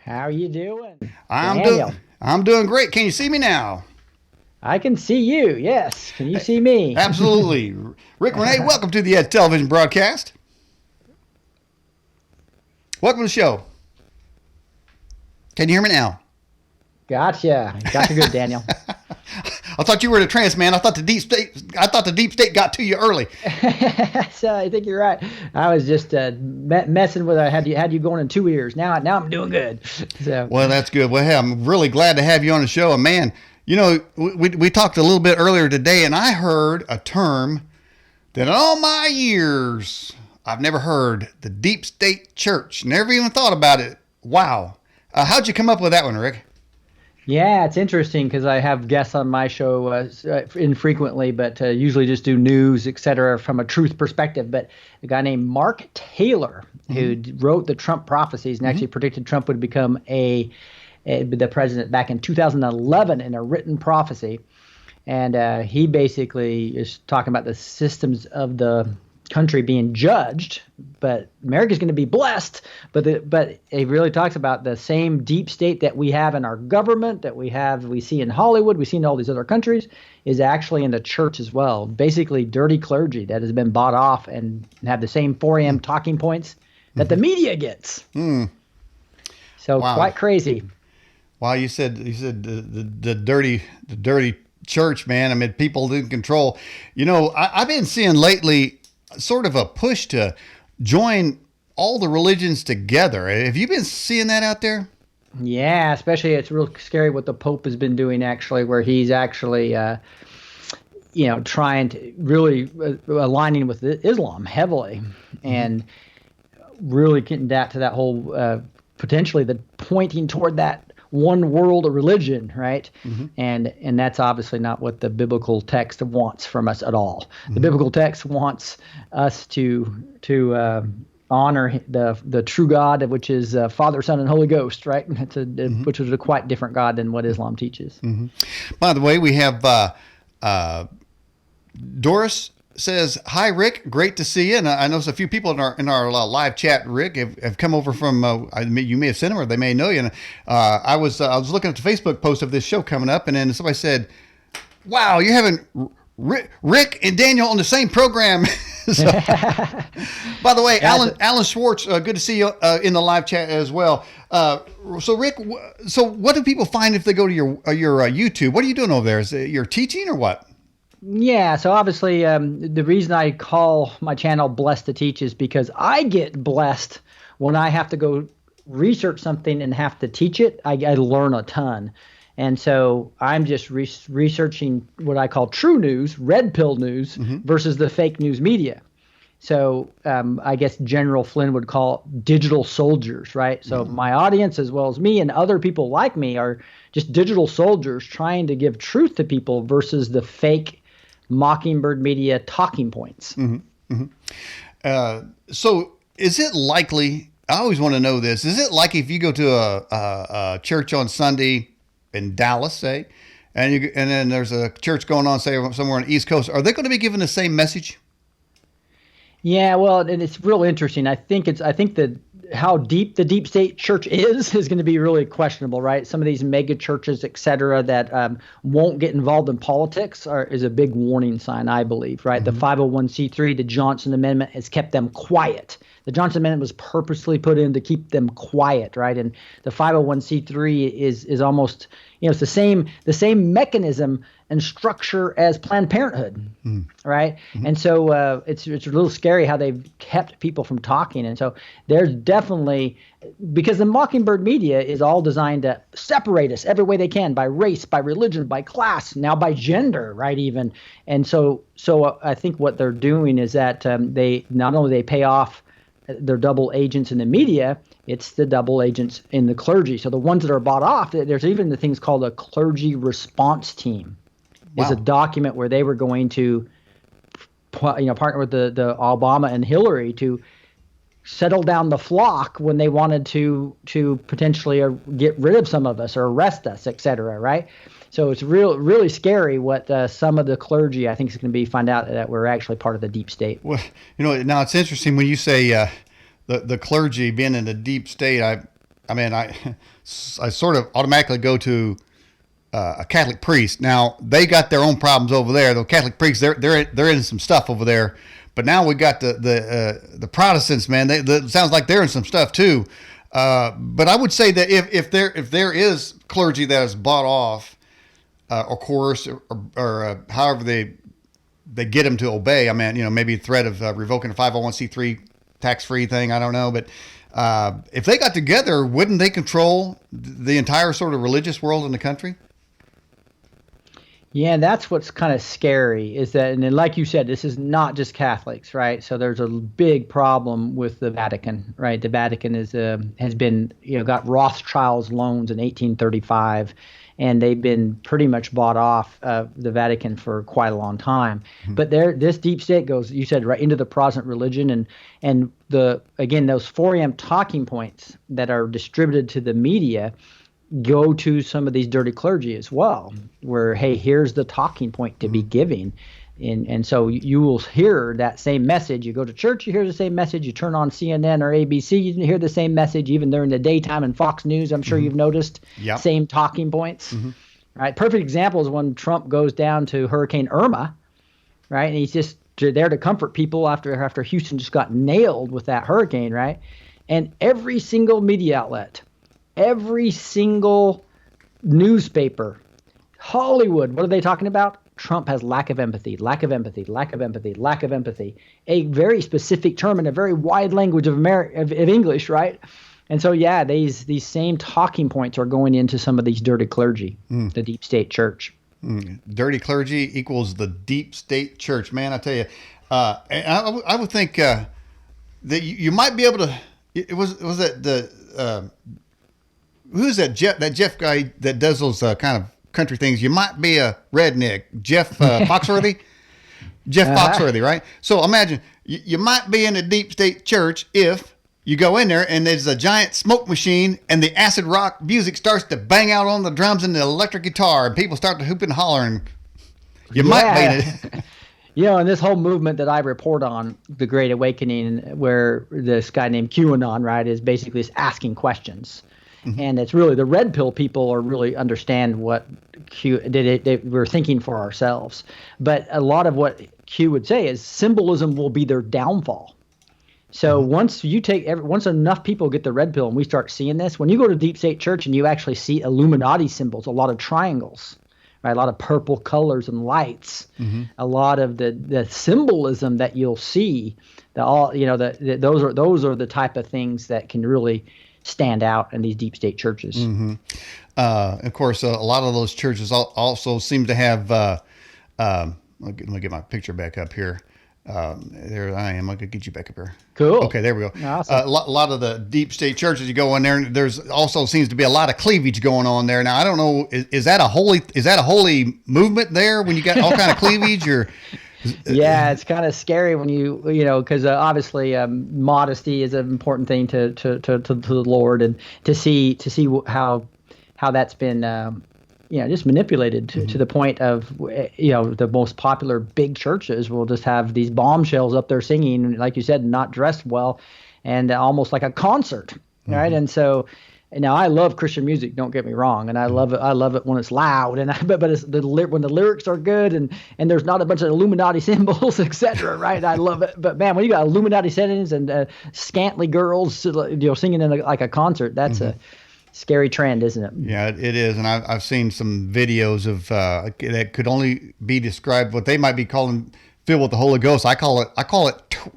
How you doing? I'm Daniel. doing I'm doing great. Can you see me now? I can see you. Yes. Can you see me? Absolutely. Rick Renee, welcome to the television broadcast. Welcome to the show. Can you hear me now? Gotcha. Gotcha good, Daniel. I thought you were in a trance, man. I thought the deep state got to you early. So I think you're right. I was just messing with. I had you going in two ears. Now I'm doing good. So Well, that's good. Well, hey, I'm really glad to have you on the show. And man, we talked a little bit earlier today, and I heard a term that in all my years I've never heard: the deep state church. Never even thought about it. Wow. How'd you come up with that one, Rick? yeah, it's interesting because I have guests on my show infrequently, but usually just do news, et cetera, from a truth perspective. But a guy named Mark Taylor, who wrote the Trump prophecies and actually predicted Trump would become the president back in 2011 in a written prophecy. And he basically is talking about the systems of the country being judged, but America's going to be blessed. But he really talks about the same deep state that we have in our government, that we see in Hollywood, we see in all these other countries, is actually in the church as well. Basically, dirty clergy that has been bought off and have the same 4 a.m. talking points that the media gets. So Wow. quite crazy. Wow, you said the dirty church, man. I mean, people in control. I've been seeing lately sort of a push to join all the religions together. Have you been seeing that out there? Yeah, especially it's real scary what the Pope has been doing actually, where he's actually, trying to really aligning with Islam heavily and really getting that to that whole potentially the pointing toward that one world religion, right? And that's obviously not what the biblical text wants from us at all. The biblical text wants us to honor the true God, which is Father, Son, and Holy Ghost, right? Which is a quite different God than what Islam teaches. By the way, we have Doris says, "Hi, Rick. Great to see you." And I know a few people in our live chat, Rick, have come over from. You may have sent them, or they may know you. And I was looking at the Facebook post of this show coming up, and then somebody said, "Wow, you're having Rick and Daniel on the same program." So, by the way, Alan Schwartz, good to see you in the live chat as well. So Rick, so what do people find if they go to your YouTube? What are you doing over there? Is it you're teaching or what? Yeah, so obviously the reason I call my channel Blessed to Teach is because I get blessed when I have to go research something and have to teach it. I learn a ton. And so I'm just researching what I call true news, red pill news, versus the fake news media. So I guess General Flynn would call digital soldiers, right? So my audience, as well as me and other people like me, are just digital soldiers trying to give truth to people versus the fake Mockingbird media talking points. So is it likely, I always want to know this, is it like if you go to a church on Sunday in Dallas, say, and then there's a church going on, say, somewhere on the East Coast, are they going to be given the same message? Yeah, well, and it's real interesting. I think that how deep the deep state church is going to be really questionable, right? Some of these mega churches, et cetera, that won't get involved in politics is a big warning sign, I believe, right? The 501c3, the Johnson Amendment, has kept them quiet. The Johnson Amendment was purposely put in to keep them quiet, right? And the 501c3 is almost, it's the same mechanism and structure as Planned Parenthood, right? And so it's a little scary how they've kept people from talking. And so there's definitely, because the Mockingbird media is all designed to separate us every way they can, by race, by religion, by class, now by gender, right, even. And so I think what they're doing is that they not only they pay off their double agents in the media, it's the double agents in the clergy. So the ones that are bought off, there's even the things called a clergy response team. Is a document where they were going to, partner with the Obama and Hillary to settle down the flock when they wanted to potentially get rid of some of us or arrest us, et cetera, right? So it's really scary what some of the clergy, I think, is going to be find out that we're actually part of the deep state. Well, now it's interesting when you say the clergy being in the deep state. I mean, I sort of automatically go to a Catholic priest. Now they got their own problems over there. The Catholic priests, they're in some stuff over there. But now we got the Protestants, man. It sounds like they're in some stuff too. But I would say that if there is clergy that is bought off or coerced or however they get them to obey. I mean, maybe threat of revoking a 501c3 tax-free thing. I don't know, but if they got together, wouldn't they control the entire sort of religious world in the country? Yeah, that's what's kind of scary is that, and then, like you said, this is not just Catholics, right? So there's a big problem with the Vatican, right? The Vatican has been, got Rothschild's loans in 1835, and they've been pretty much bought off the Vatican for quite a long time. Mm-hmm. But this deep state goes, you said, right into the Protestant religion, and those 4 a.m. talking points that are distributed to the media go to some of these dirty clergy as well, where, hey, here's the talking point to be giving. And so you will hear that same message. You go to church, you hear the same message. You turn on CNN or ABC, you hear the same message, even during the daytime and Fox News. I'm sure you've noticed same talking points. Right? Perfect example is when Trump goes down to Hurricane Irma, right? And he's just there to comfort people after Houston just got nailed with that hurricane, right? And every single media outlet, every single newspaper, Hollywood, what are they talking about? Trump has lack of empathy, lack of empathy, lack of empathy, lack of empathy. A very specific term in a very wide language of English, right? And so, yeah, these same talking points are going into some of these dirty clergy, the deep state church. Dirty clergy equals the deep state church, man. I tell you, and I would think that you might be able to. Was that the who's that Jeff guy that does those kind of country things? You might be a redneck, Jeff Foxworthy. Jeff Foxworthy, right? So imagine you might be in a deep state church if you go in there and there's a giant smoke machine and the acid rock music starts to bang out on the drums and the electric guitar and people start to hoop and hollering. You might be in it. And this whole movement that I report on, the Great Awakening, where this guy named QAnon, right, is basically just asking questions. And it's really the red pill people are really understand what we're thinking for ourselves. But a lot of what Q would say is symbolism will be their downfall. So once enough people get the red pill and we start seeing this, when you go to deep state church and you actually see Illuminati symbols, a lot of triangles, right, a lot of purple colors and lights, a lot of the symbolism that you'll see, those are the type of things that can really stand out in these deep state churches. Of course, a lot of those churches also seem to have. Let me get my picture back up here. There I am. I could get you back up here. Cool. Okay, there we go. Awesome. A lot of the deep state churches, you go in there, and there's also seems to be a lot of cleavage going on there. Now, I don't know, is that a holy movement there when you got all kind of cleavage or? Yeah, it's kind of scary when because obviously modesty is an important thing to the Lord, and to see how that's been just manipulated to the point of the most popular big churches will just have these bombshells up there singing, like you said, not dressed well, and almost like a concert, right? And so. Now I love Christian music. Don't get me wrong, and I love it. I love it when it's loud, but it's when the lyrics are good, and there's not a bunch of Illuminati symbols, etc. Right? I love it. But man, when you got Illuminati settings and scantily girls, singing in like a concert, that's a scary trend, isn't it? Yeah, it is. And I've seen some videos of that could only be described what they might be calling filled with the Holy Ghost. I call it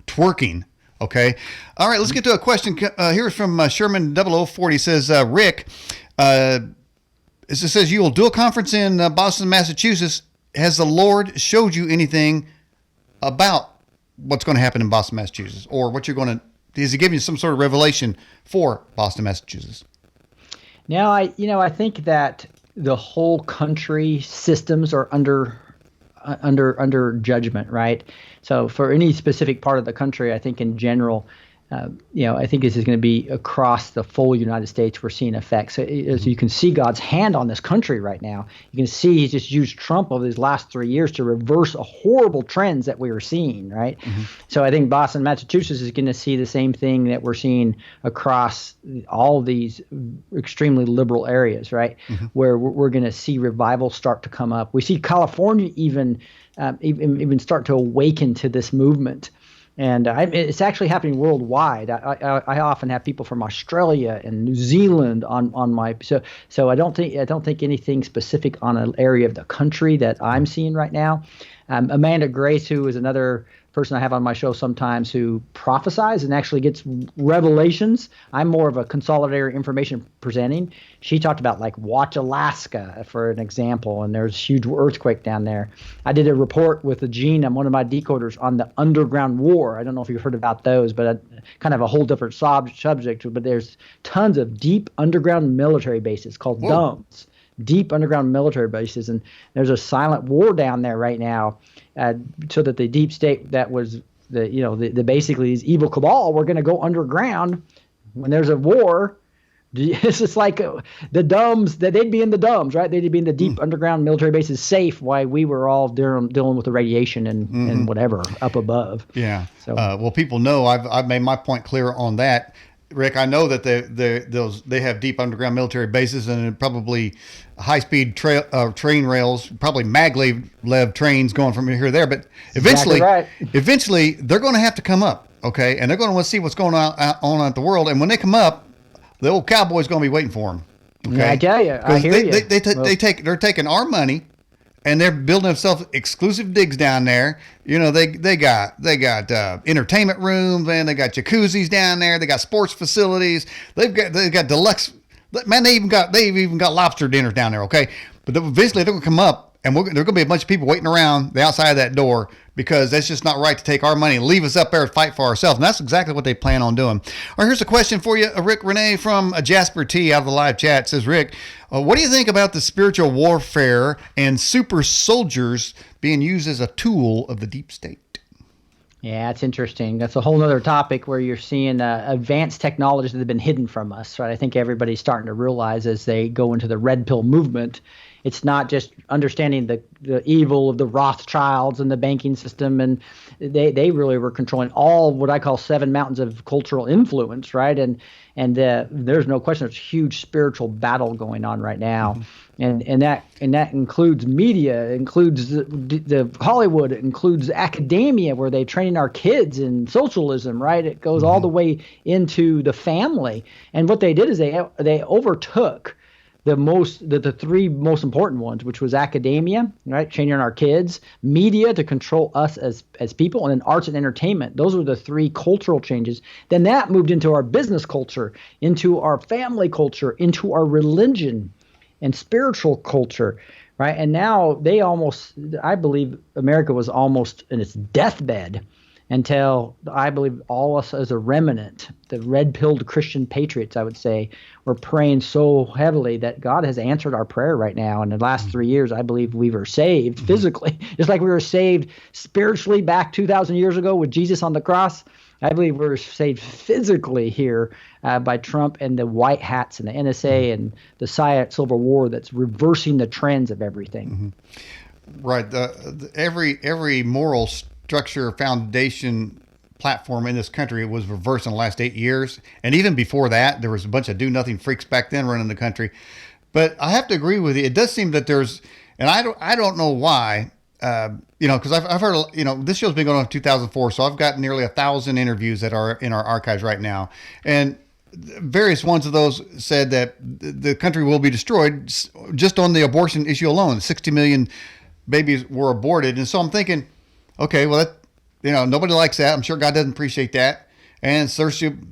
twerking. Okay. All right. Let's get to a question. Here's from Sherman 0040. Says, Rick, it says you will do a conference in Boston, Massachusetts. Has the Lord showed you anything about what's going to happen in Boston, Massachusetts, or what you're going to, has he given you some sort of revelation for Boston, Massachusetts? Now, I think that the whole country systems are under judgment, right? So for any specific part of the country, I think in general, I think this is going to be across the full United States. We're seeing effects. So as you can see God's hand on this country right now, you can see He's just used Trump over these last 3 years to reverse a horrible trends that we were seeing, right? So I think Boston, Massachusetts is going to see the same thing that we're seeing across all these extremely liberal areas, right? Where we're going to see revival start to come up. We see California even start to awaken to this movement. And it's actually happening worldwide. I often have people from Australia and New Zealand on my so I don't think anything specific on an area of the country that I'm seeing right now. Amanda Grace, who is another person I have on my show sometimes, who prophesies and actually gets revelations. I'm more of a consolidator information presenting. She talked about like watch Alaska for an example, and there's a huge earthquake down there. I did a report with Gene on one of my decoders on the underground war. I don't know if you've heard about those, but kind of a whole different subject. But there's tons of deep underground military bases called DUMBs. Deep underground military bases, and there's a silent war down there right now, so that the deep state that was the basically these evil cabal were going to go underground when there's a war. It's just like the DUMBs, that they'd be in the DUMBs, right? They'd be in the deep underground military bases, safe, while we were all dealing with the radiation and whatever up above. Yeah. So well, people know I've made my point clear on that. Rick, I know that they have deep underground military bases and probably high-speed train rails, probably maglev trains going from here to there. But eventually, they're going to have to come up, okay? And they're going to want to see what's going on at the world. And when they come up, the old cowboy's going to be waiting for them. Okay, yeah, I tell you, I hear you. They're taking our money. And they're building themselves exclusive digs down there. They got entertainment rooms, man. They got jacuzzis down there. They got sports facilities. They've got deluxe. Man, they've even got lobster dinners down there. Okay, but eventually they're gonna come up, and there's gonna be a bunch of people waiting around the outside of that door, because that's just not right to take our money and leave us up there to fight for ourselves. And that's exactly what they plan on doing. All right, here's a question for you, Rick Renee from Jasper T out of the live chat. It says, Rick, what do you think about the spiritual warfare and super soldiers being used as a tool of the deep state? Yeah, it's interesting. That's a whole other topic where you're seeing advanced technologies that have been hidden from us, right? I think everybody's starting to realize as they go into the red pill movement, it's not just understanding the evil of the Rothschilds and the banking system, and they really were controlling all what I call 7 mountains of cultural influence, right? And there's no question there's a huge spiritual battle going on right now, and that includes media, includes the Hollywood, it includes academia where they're training our kids in socialism, right? It goes all the way into the family, and what they did is they overtook the 3 most important ones, which was academia, right, training our kids, media to control us as people, and then arts and entertainment. Those were the 3 cultural changes. Then that moved into our business culture, into our family culture, into our religion and spiritual culture, right? And now I believe America was almost in its deathbed until I believe all us as a remnant, the red-pilled Christian patriots, I would say, were praying so heavily that God has answered our prayer right now. In the last 3 years, I believe we were saved physically, just like we were saved spiritually back 2,000 years ago with Jesus on the cross. I believe we were saved physically here by Trump and the white hats and the NSA and the Civil War that's reversing the trends of everything. Right. Every moral structure foundation platform in this country was reversed in the last 8 years, and even before that there was a bunch of do nothing freaks back then running the country. But I have to agree with you, it does seem that there's, and I don't know why, because I've heard, this show's been going on in 2004, so I've got nearly 1,000 interviews that are in our archives right now, and various ones of those said that the country will be destroyed just on the abortion issue alone. 60 million babies were aborted, and so I'm thinking, okay, well, nobody likes that. I'm sure God doesn't appreciate that. And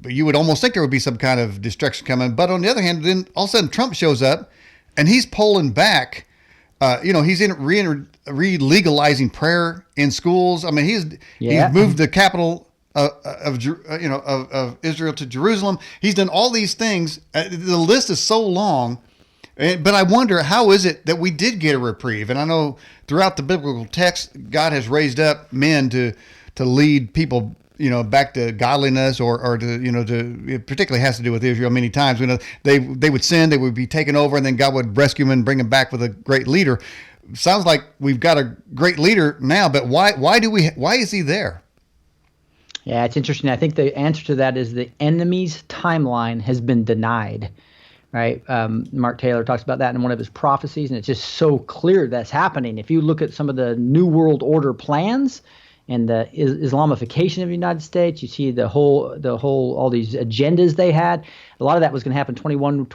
you would almost think there would be some kind of destruction coming. But on the other hand, then all of a sudden Trump shows up and he's pulling back. He's re-legalizing prayer in schools. I mean, he's moved the capital of Israel to Jerusalem. He's done all these things. The list is so long. But I wonder, how is it that we did get a reprieve? And I know throughout the biblical text, God has raised up men to to lead people, back to godliness, or to, it particularly has to do with Israel many times. They would sin, they would be taken over, and then God would rescue them and bring them back with a great leader. Sounds like we've got a great leader now, but why is he there? Yeah, it's interesting. I think the answer to that is the enemy's timeline has been denied, right? Mark Taylor talks about that in one of his prophecies, and it's just so clear that's happening. If you look at some of the New World Order plans and the Islamification of the United States, you see the whole all these agendas they had. A lot of that was going to happen 21,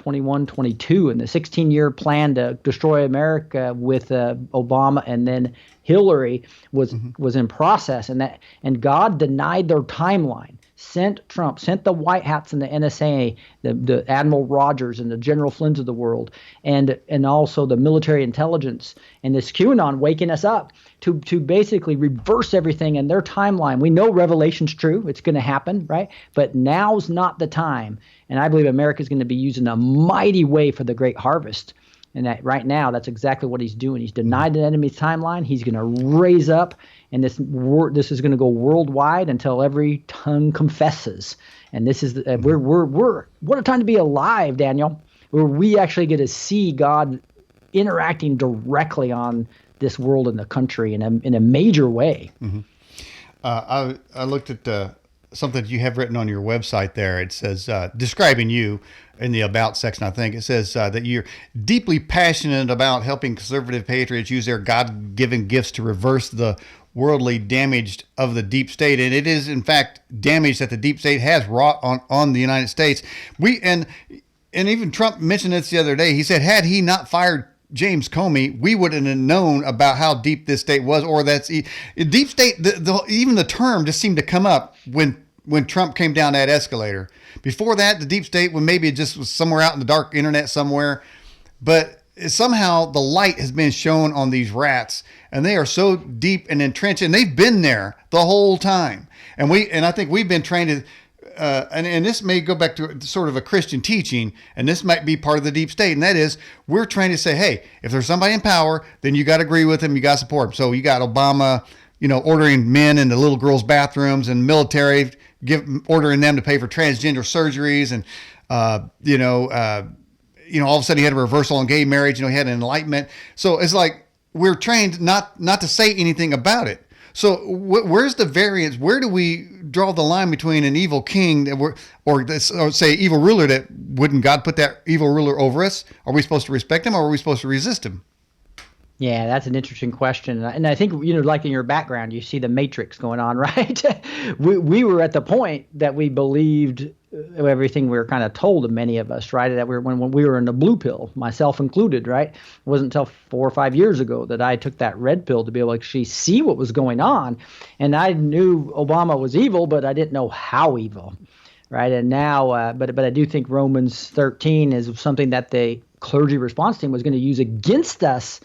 22, and the 16-year plan to destroy America with Obama and then Hillary was in process, and God denied their timeline. Sent Trump, sent the White Hats and the NSA, the Admiral Rogers and the General Flynn's of the world, and also the military intelligence and this QAnon waking us up to basically reverse everything in their timeline. We know Revelation's true; it's going to happen, right? But now's not the time, and I believe America's going to be using a mighty way for the great harvest. And that right now, that's exactly what he's doing. He's denied the enemy's timeline. He's going to raise up, and this is going to go worldwide until every tongue confesses. And this is we're what a time to be alive, Daniel, where we actually get to see God interacting directly on this world and the country in a major way. Mm-hmm. I looked at something that you have written on your website there. It says, describing you in the About section, I think, it says that you're deeply passionate about helping conservative patriots use their God-given gifts to reverse the worldly damage of the deep state. And it is, in fact, damage that the deep state has wrought on the United States. And even Trump mentioned this the other day. He said, had he not fired James Comey, we wouldn't have known about how deep this state was, or that's deep state. Even the term just seemed to come up when Trump came down that escalator. Before that, the deep state, when maybe it just was somewhere out in the dark internet somewhere, but somehow the light has been shown on these rats, and they are so deep and entrenched, and they've been there the whole time. And I think we've been trained to. And this may go back to sort of a Christian teaching, and this might be part of the deep state, and that is we're trained to say, hey, if there's somebody in power, then you got to agree with them, you got to support them. So you got Obama, ordering men into little girls' bathrooms, and military ordering them to pay for transgender surgeries, and all of a sudden he had a reversal on gay marriage. He had an enlightenment. So it's like we're trained not to say anything about it. So where's the variance? Where do we draw the line between an evil king or say evil ruler? That wouldn't God put that evil ruler over us? Are we supposed to respect him, or are we supposed to resist him? Yeah, that's an interesting question. And I think, like in your background, you see the matrix going on, right? we were at the point that we believed everything we were kind of told, many of us, right? That when we were in the blue pill, myself included, right? It wasn't until 4 or 5 years ago that I took that red pill to be able to actually see what was going on. And I knew Obama was evil, but I didn't know how evil, right? And now, but I do think Romans 13 is something that the clergy response team was going to use against us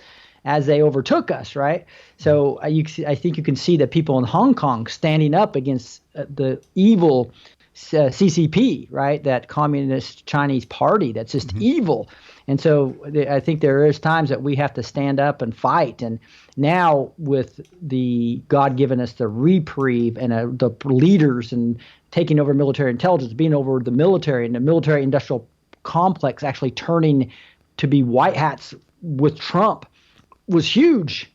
as they overtook us, right? So I think you can see the people in Hong Kong standing up against the evil CCP, right? That communist Chinese party that's just evil. And so I think there is times that we have to stand up and fight. And now with the God giving us the reprieve and the leaders and taking over military intelligence, being over the military and the military industrial complex actually turning to be white hats with Trump was huge.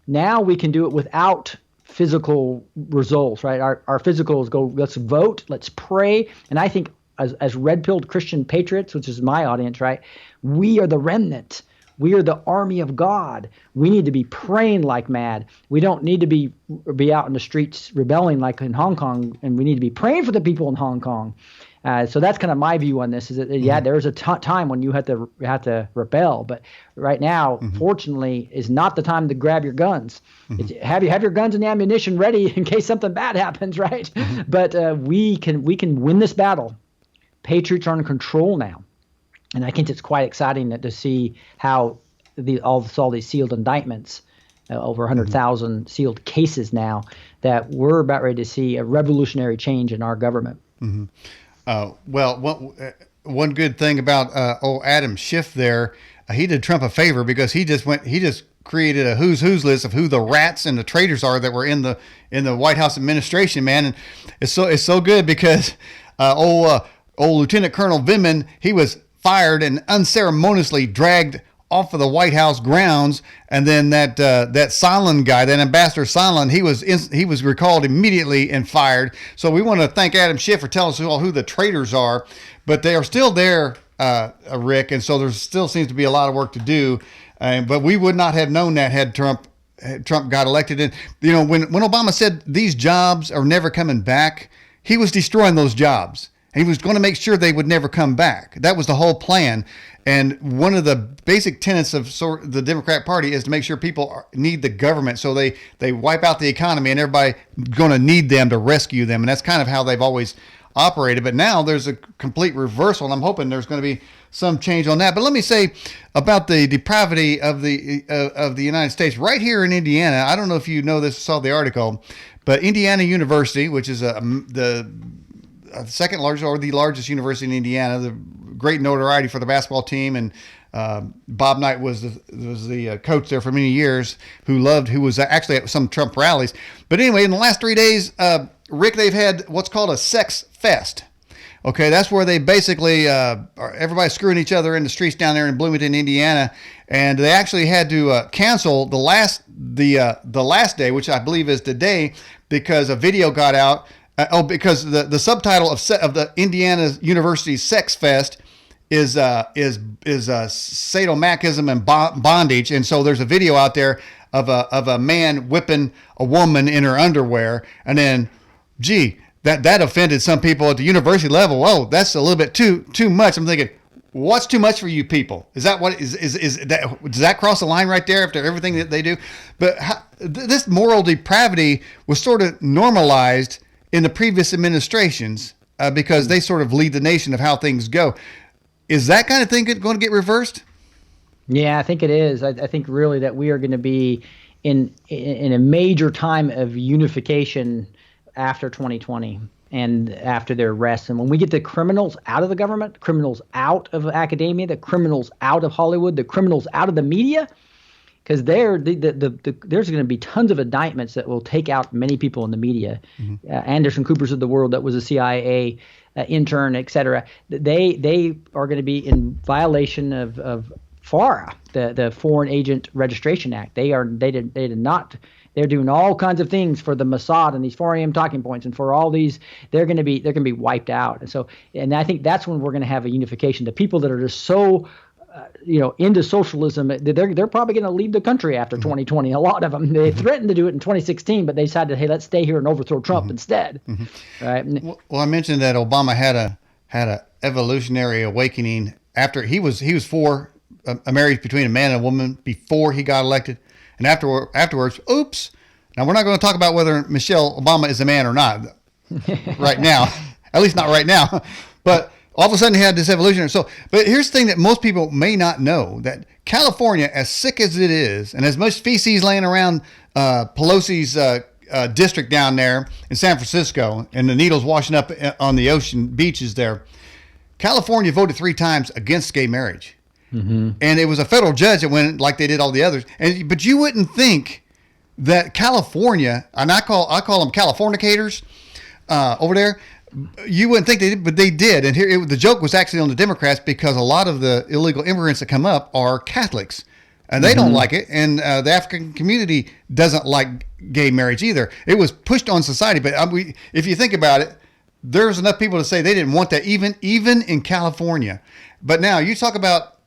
Now we can do it without physical results, right? Our physical is go, let's vote, let's pray. And I think as red-pilled Christian patriots, which is my audience, right? We are the remnant. We are the army of God. We need to be praying like mad. We don't need to be out in the streets rebelling like in Hong Kong, and we need to be praying for the people in Hong Kong. So that's kind of my view on this. Is that there is a time when you have to rebel, but right now, fortunately, is not the time to grab your guns. Have your guns and ammunition ready in case something bad happens, right? But we can win this battle. Patriots are in control now, and I think it's quite exciting to see how all these sealed indictments, over 100,000 sealed cases now, that we're about ready to see a revolutionary change in our government. Well, one good thing about old Adam Schiff there, he did Trump a favor because he just created a who's list of who the rats and the traitors are that were in the White House administration, man. And it's so good because old Lieutenant Colonel Vindman, he was fired and unceremoniously dragged off of the White House grounds, and then that Sondland guy, that Ambassador Sondland, he was recalled immediately and fired. So we want to thank Adam Schiff for telling us who the traitors are, but they are still there, Rick, and so there still seems to be a lot of work to do. But we would not have known that had Trump got elected. And when Obama said these jobs are never coming back, he was destroying those jobs. And he was going to make sure they would never come back. That was the whole plan. And one of the basic tenets of the Democrat Party is to make sure people need the government. So they wipe out the economy and everybody going to need them to rescue them. And that's kind of how they've always operated. But now there's a complete reversal. And I'm hoping there's going to be some change on that. But let me say about the depravity of the United States right here in Indiana. I don't know if you know this, saw the article, but Indiana University, which is the second largest or the largest university in Indiana, the great notoriety for the basketball team, and Bob Knight was the coach there for many years, who was actually at some Trump rallies. But anyway, in the last 3 days, Rick, they've had what's called a sex fest. Okay, that's where they basically everybody's screwing each other in the streets down there in Bloomington, Indiana, and they actually had to cancel the last day, which I believe is today, because a video got out. Because the subtitle of the Indiana University Sex Fest is sadomasochism and bondage, and so there's a video out there of a man whipping a woman in her underwear, and then, that offended some people at the university level. Oh, that's a little bit too much. I'm thinking, what's too much for you people? Is that what is that? Does that cross the line right there after everything that they do? But this moral depravity was sort of normalized in the previous administrations because they sort of lead the nation of how things go. Is that kind of thing going to get reversed? Yeah, I think it is. I think really that we are going to be in a major time of unification after 2020 and after their arrests. And when we get the criminals out of the government, criminals out of academia, the criminals out of Hollywood, the criminals out of the media, because there's going to be tons of indictments that will take out many people in the media. Mm-hmm. Anderson Cooper's of the world, that was a CIA intern, et cetera. They are going to be in violation of FARA, the Foreign Agent Registration Act. They did not. They're doing all kinds of things for the Mossad and these 4 a.m. talking points, and for all these, they're going to be wiped out. And I think that's when we're going to have a unification. The people that are just so into socialism, they're probably going to leave the country after 2020. A lot of them, they threatened to do it in 2016, but they decided, hey, let's stay here and overthrow Trump instead. Mm-hmm. Right? Well, I mentioned that Obama had a evolutionary awakening after he was for a marriage between a man and a woman before he got elected, and afterwards, oops. Now we're not going to talk about whether Michelle Obama is a man or not right now, at least not right now, but. All of a sudden, he had this evolution. But here's the thing that most people may not know, that California, as sick as it is, and as much feces laying around Pelosi's district down there in San Francisco, and the needles washing up on the ocean beaches there, California voted 3 times against gay marriage. Mm-hmm. And it was a federal judge that went like they did all the others. But you wouldn't think that California, and I call them Californicators over there, you wouldn't think they did, but they did. And here, the joke was actually on the Democrats, because a lot of the illegal immigrants that come up are Catholics, and they don't like it. And the African community doesn't like gay marriage either. It was pushed on society. But if you think about it, there's enough people to say they didn't want that, even in California. But now you talk about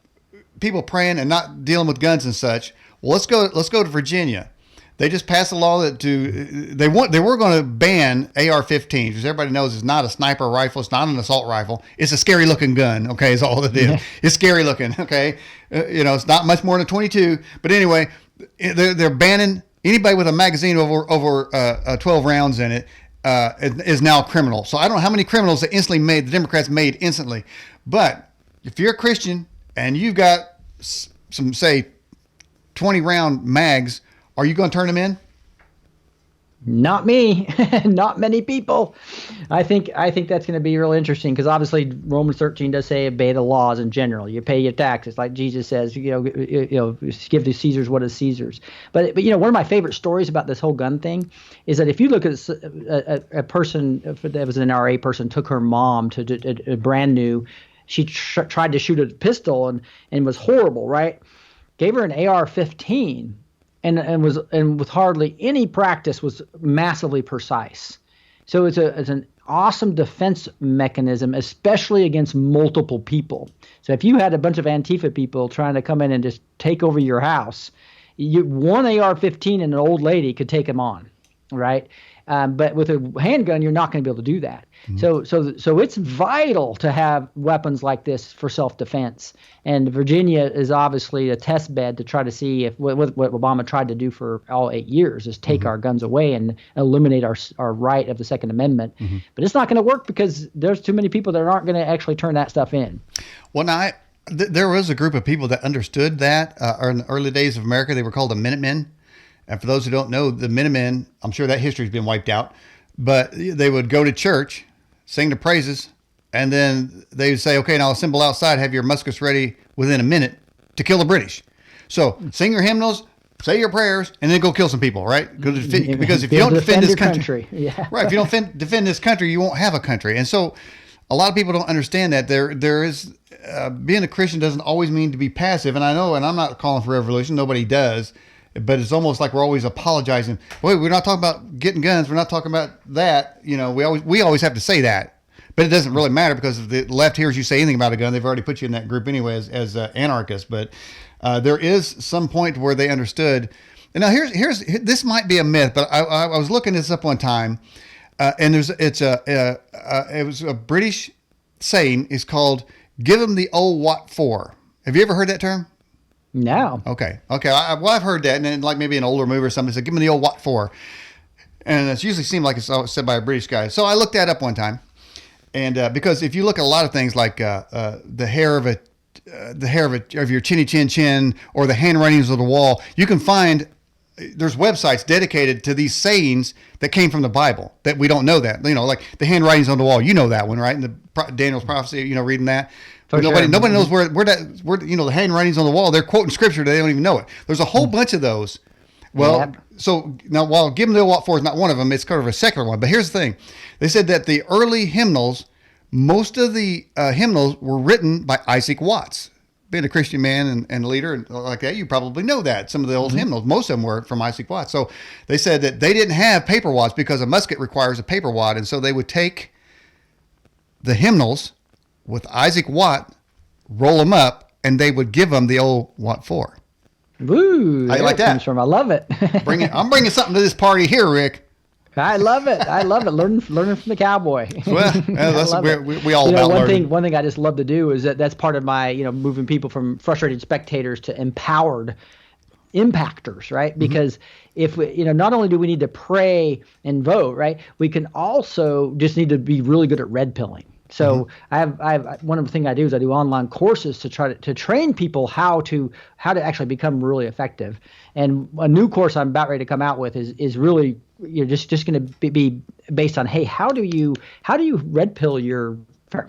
people praying and not dealing with guns and such. Well, let's go to Virginia. They just passed a law that they were going to ban AR-15s, because everybody knows it's not a sniper rifle, it's not an assault rifle, it's a scary looking gun. Okay, is all it is. Yeah. It's scary looking. Okay, it's not much more than a 22. But anyway, they're banning anybody with a magazine over 12 rounds in it is now a criminal. So I don't know how many criminals the Democrats made instantly. But if you're a Christian and you've got some, say, 20 round mags, are you going to turn them in? Not me, not many people. I think that's going to be real interesting because obviously Romans 13 does say obey the laws in general. You pay your taxes, like Jesus says. Give to Caesar's what is Caesar's. But one of my favorite stories about this whole gun thing is that if you look at a person that was an NRA person took her mom to a brand new, she tried to shoot a pistol and was horrible, right? Gave her an AR-15 and with hardly any practice was massively precise. So it's an awesome defense mechanism, especially against multiple people. So if you had a bunch of Antifa people trying to come in and just take over your house, one AR-15 and an old lady could take them on, right? But with a handgun, you're not going to be able to do that. Mm-hmm. So it's vital to have weapons like this for self-defense. And Virginia is obviously a test bed to try to see if what Obama tried to do for all 8 years is take our guns away and eliminate our right of the Second Amendment. Mm-hmm. But it's not going to work because there's too many people that aren't going to actually turn that stuff in. Well, now, there was a group of people that understood that in the early days of America. They were called the Minutemen. And for those who don't know, the Minutemen, I'm sure that history's been wiped out, but they would go to church, sing the praises, and then they would say, okay, now assemble outside, have your muskets ready within a minute to kill the British. So sing your hymnals, say your prayers, and then go kill some people, right? Because if you don't defend this country, yeah. Right, if you don't defend this country, you won't have a country. And so a lot of people don't understand that there is, being a Christian doesn't always mean to be passive. And I know, and I'm not calling for revolution, nobody does. But it's almost like we're always apologizing. Wait, we're not talking about getting guns. We're not talking about that. We always have to say that. But it doesn't really matter because if the left hears you say anything about a gun, they've already put you in that group anyway as anarchists. But there is some point where they understood. And now this might be a myth, but I was looking this up one time, and it was a British saying. It's called "Give them the old what for." Have you ever heard that term? No. Okay. I've heard that, and then like maybe an older movie or something said, "Give me the old what for," and it's usually seemed like it's said by a British guy. So I looked that up one time, and because if you look at a lot of things like the hair of your chinny chin chin or the handwritings of the wall, you can find there's websites dedicated to these sayings that came from the Bible that we don't know that. Like the handwritings on the wall. You know that one, right? And Daniel's prophecy. Reading that. Nobody knows where the handwritings on the wall. They're quoting scripture. They don't even know it. There's a whole bunch of those. Well, So now while "Give them the what for" is not one of them, it's kind of a secular one. But here's the thing: they said that the early hymnals, most of the hymnals were written by Isaac Watts. Being a Christian man and leader and like that, you probably know that some of the old hymnals, most of them were from Isaac Watts. So they said that they didn't have paper wads because a musket requires a paper wad, and so they would take the hymnals with Isaac Watt, roll them up, and they would give them the old what for. Woo! How you like that? I love it. I'm bringing something to this party here, Rick. I love it. Learning from the cowboy. Well, we all about learning. One thing I just love to do is that's part of my moving people from frustrated spectators to empowered impactors, right? Because if we, not only do we need to pray and vote, right, we can also just need to be really good at red pilling. So I have one of the things I do is I do online courses to try to train people how to actually become really effective. And a new course I'm about ready to come out with is really just going to be based on, hey, how do you red pill your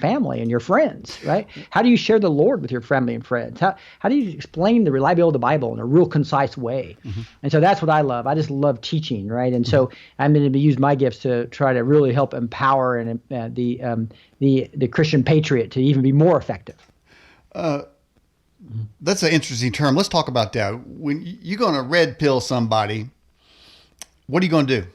family and your friends, right? How do you share the Lord with your family and friends? How do you explain the reliability of the Bible in a real concise way? And so that's what I love. I just love teaching, right? And so I'm going to use my gifts to try to really help empower and the Christian patriot to even be more effective. That's an interesting term. Let's talk about that. When you're going to red pill somebody, what are you going to do?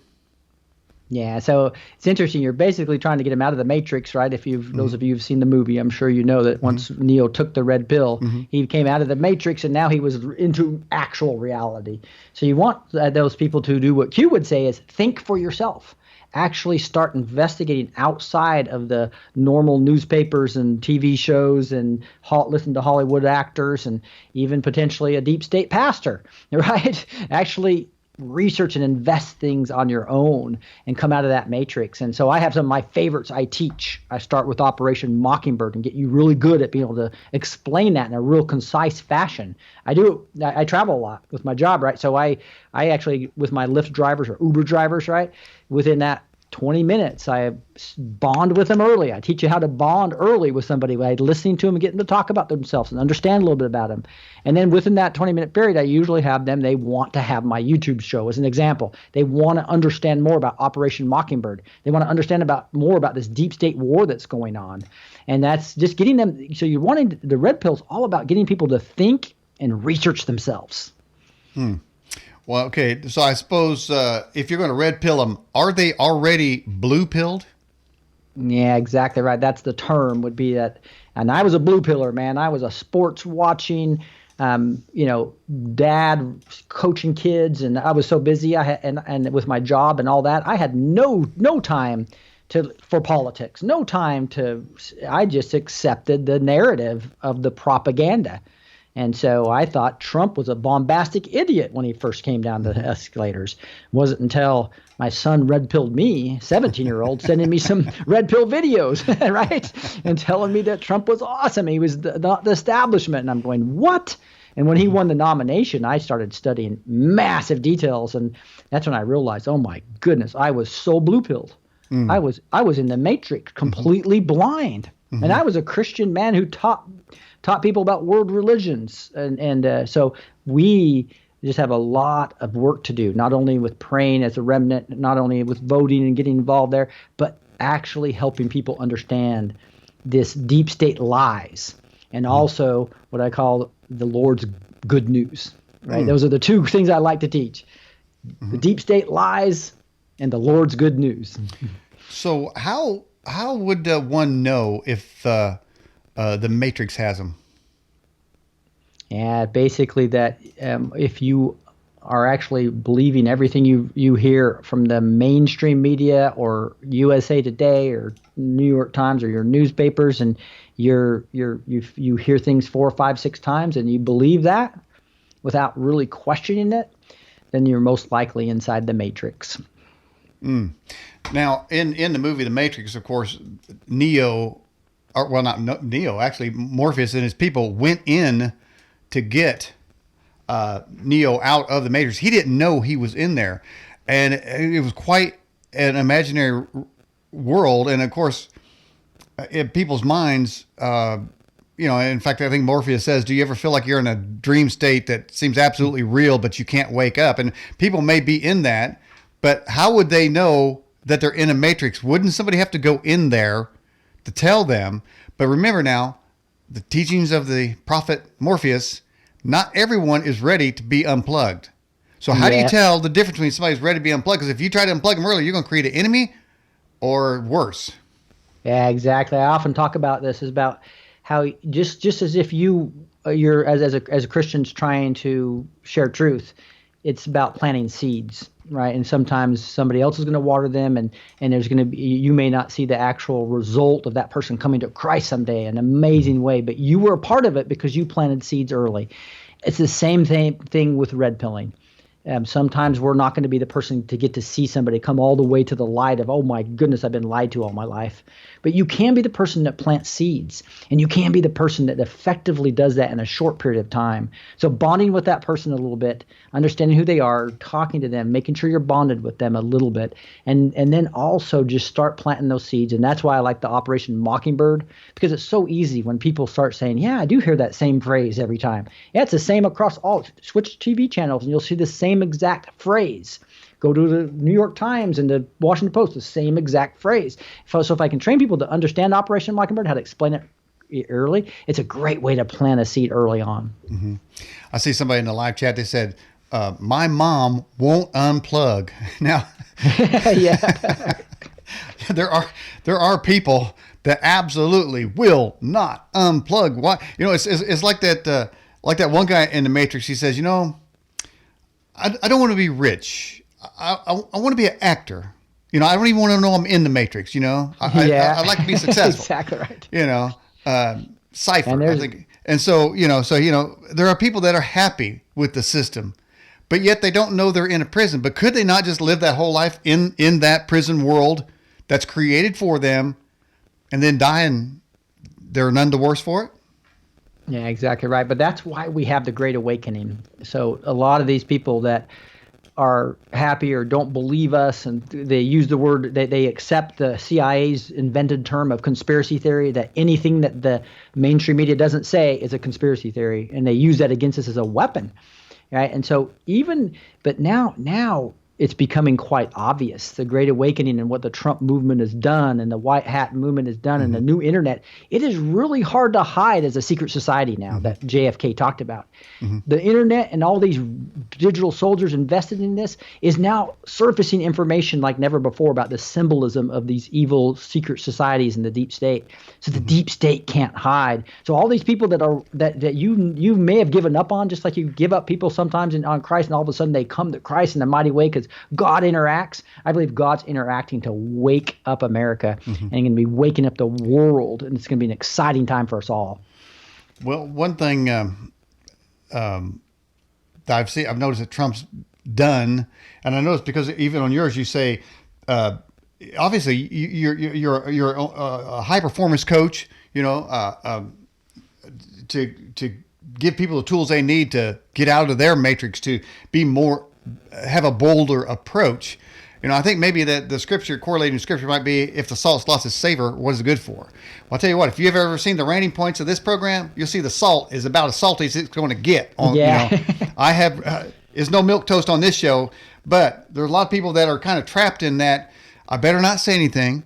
Yeah, so it's interesting. You're basically trying to get him out of the matrix, right? If those of you who've seen the movie, I'm sure you know that once Neo took the red pill, he came out of the matrix and now he was into actual reality. So you want those people to do what Q would say is think for yourself. Actually start investigating outside of the normal newspapers and TV shows and listen to Hollywood actors and even potentially a deep state pastor, right? Actually research and invest things on your own and come out of that matrix. And so I have some of my favorites I teach. I start with Operation Mockingbird and get you really good at being able to explain that in a real concise fashion. I travel a lot with my job, right? So I actually, with my Lyft drivers or Uber drivers, right, within that 20 minutes, I bond with them early. I teach you how to bond early with somebody by listening to them and getting them to talk about themselves and understand a little bit about them. And then within that 20-minute period, I usually have them, they want to have my YouTube show as an example. They want to understand more about Operation Mockingbird. They want to understand more about this deep state war that's going on. And that's just getting them. So you're wanting, the red pill's all about getting people to think and research themselves. Well, okay. So I suppose if you're going to red pill them, are they already blue pilled? Yeah, exactly right. That's the term would be that. And I was a blue pillar, man. I was a sports watching, dad coaching kids, and I was so busy. And with my job and all that, I had no time for politics. No time I just accepted the narrative of the propaganda. And so I thought Trump was a bombastic idiot when he first came down the escalators. It wasn't until my son red-pilled me, 17-year-old, sending me some red pill videos, right? And telling me that Trump was awesome. He was the establishment. And I'm going, what? And when he won the nomination, I started studying massive details. And that's when I realized, oh, my goodness, I was so blue-pilled. I was in the matrix, completely blind. And I was a Christian man who taught people about world religions. And so we just have a lot of work to do, not only with praying as a remnant, not only with voting and getting involved there, but actually helping people understand this deep state lies and also what I call the Lord's good news, right? Those are the two things I like to teach, the deep state lies and the Lord's good news. So how would one know if the Matrix has them? Yeah, basically that if you are actually believing everything you hear from the mainstream media or USA Today or New York Times or your newspapers, and you hear things 4, 5, 6 times and you believe that without really questioning it, then you're most likely inside the Matrix. Now, in the movie The Matrix, of course, actually Morpheus and his people went in to get Neo out of the Matrix. He didn't know he was in there, and it was quite an imaginary world. And of course, in people's minds, in fact, I think Morpheus says, "Do you ever feel like you're in a dream state that seems absolutely real, but you can't wake up?" And people may be in that, but how would they know that they're in a matrix? Wouldn't somebody have to go in there to tell them? But remember now, the teachings of the prophet Morpheus, not everyone is ready to be unplugged. So how do you tell the difference between somebody's ready to be unplugged? Because if you try to unplug them early, you're going to create an enemy or worse. Yeah, exactly. I often talk about this is about how just as if you're as a Christian's trying to share truth, it's about planting seeds, right? And sometimes somebody else is going to water them, and there's going to be, you may not see the actual result of that person coming to Christ someday in an amazing way, but you were a part of it because you planted seeds early. It's the same thing with red pilling. Sometimes we're not going to be the person to get to see somebody come all the way to the light of, oh my goodness, I've been lied to all my life. But you can be the person that plants seeds, and you can be the person that effectively does that in a short period of time. So bonding with that person a little bit, understanding who they are, talking to them, making sure you're bonded with them a little bit, and then also just start planting those seeds. And that's why I like the Operation Mockingbird, because it's so easy when people start saying, yeah, I do hear that same phrase every time. Yeah, it's the same across all. Switch TV channels and you'll see the same exact phrase. Go to the New York Times and the Washington Post, the same exact phrase. So if I can train people to understand Operation Mockingbird, how to explain it early, it's a great way to plant a seed early on. Mm-hmm. I see somebody in the live chat, they said, my mom won't unplug. Now, yeah, there are people that absolutely will not unplug. Why? It's like that one guy in the Matrix. He says, I don't want to be rich. I want to be an actor. I don't even want to know I'm in the Matrix. I'd like to be successful. Exactly right. Cypher, I think. And so there are people that are happy with the system, but yet they don't know they're in a prison. But could they not just live that whole life in that prison world that's created for them, and then die and they're none the worse for it? Yeah, exactly right. But that's why we have the Great Awakening. So a lot of these people that are happy or don't believe us, and they use the word, they accept the CIA's invented term of conspiracy theory, that anything that the mainstream media doesn't say is a conspiracy theory, and they use that against us as a weapon, right? And so but now it's becoming quite obvious, the Great Awakening and what the Trump movement has done and the White Hat movement has done and the new internet. It is really hard to hide as a secret society now that JFK talked about. The internet and all these digital soldiers invested in this is now surfacing information like never before about the symbolism of these evil secret societies in the deep state. So the deep state can't hide. So all these people that you may have given up on, just like you give up people sometimes on Christ, and all of a sudden they come to Christ in a mighty way because God interacts. I believe God's interacting to wake up America and going to be waking up the world, and it's going to be an exciting time for us all. Well, one thing that I've noticed that Trump's done, and I noticed because even on yours you say, obviously you're a high performance coach, to give people the tools they need to get out of their matrix, to be more, have a bolder approach. I think maybe that the scripture, correlating scripture might be, if the salt's lost its savor, what is it good for? Well, I'll tell you what, if you've ever seen the rating points of this program, you'll see the salt is about as salty as it's going to get. I have, there's no milk toast on this show, but there's a lot of people that are kind of trapped in that. I better not say anything.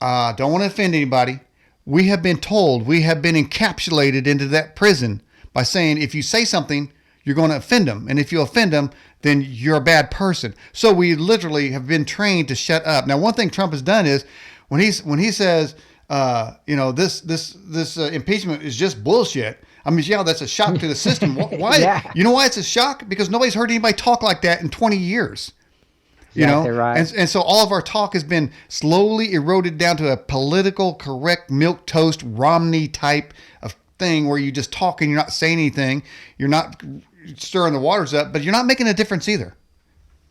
Don't want to offend anybody. We have been told, we have been encapsulated into that prison by saying, if you say something, you're going to offend them. And if you offend them, then you're a bad person. So we literally have been trained to shut up. Now, one thing Trump has done is when he says, this impeachment is just bullshit. I mean, yeah, that's a shock to the system. Why? Yeah. You know why it's a shock? Because nobody's heard anybody talk like that in 20 years. Exactly right. And so all of our talk has been slowly eroded down to a political correct milquetoast Romney type of thing where you just talk and you're not saying anything. You're not stirring the waters up, but you're not making a difference either.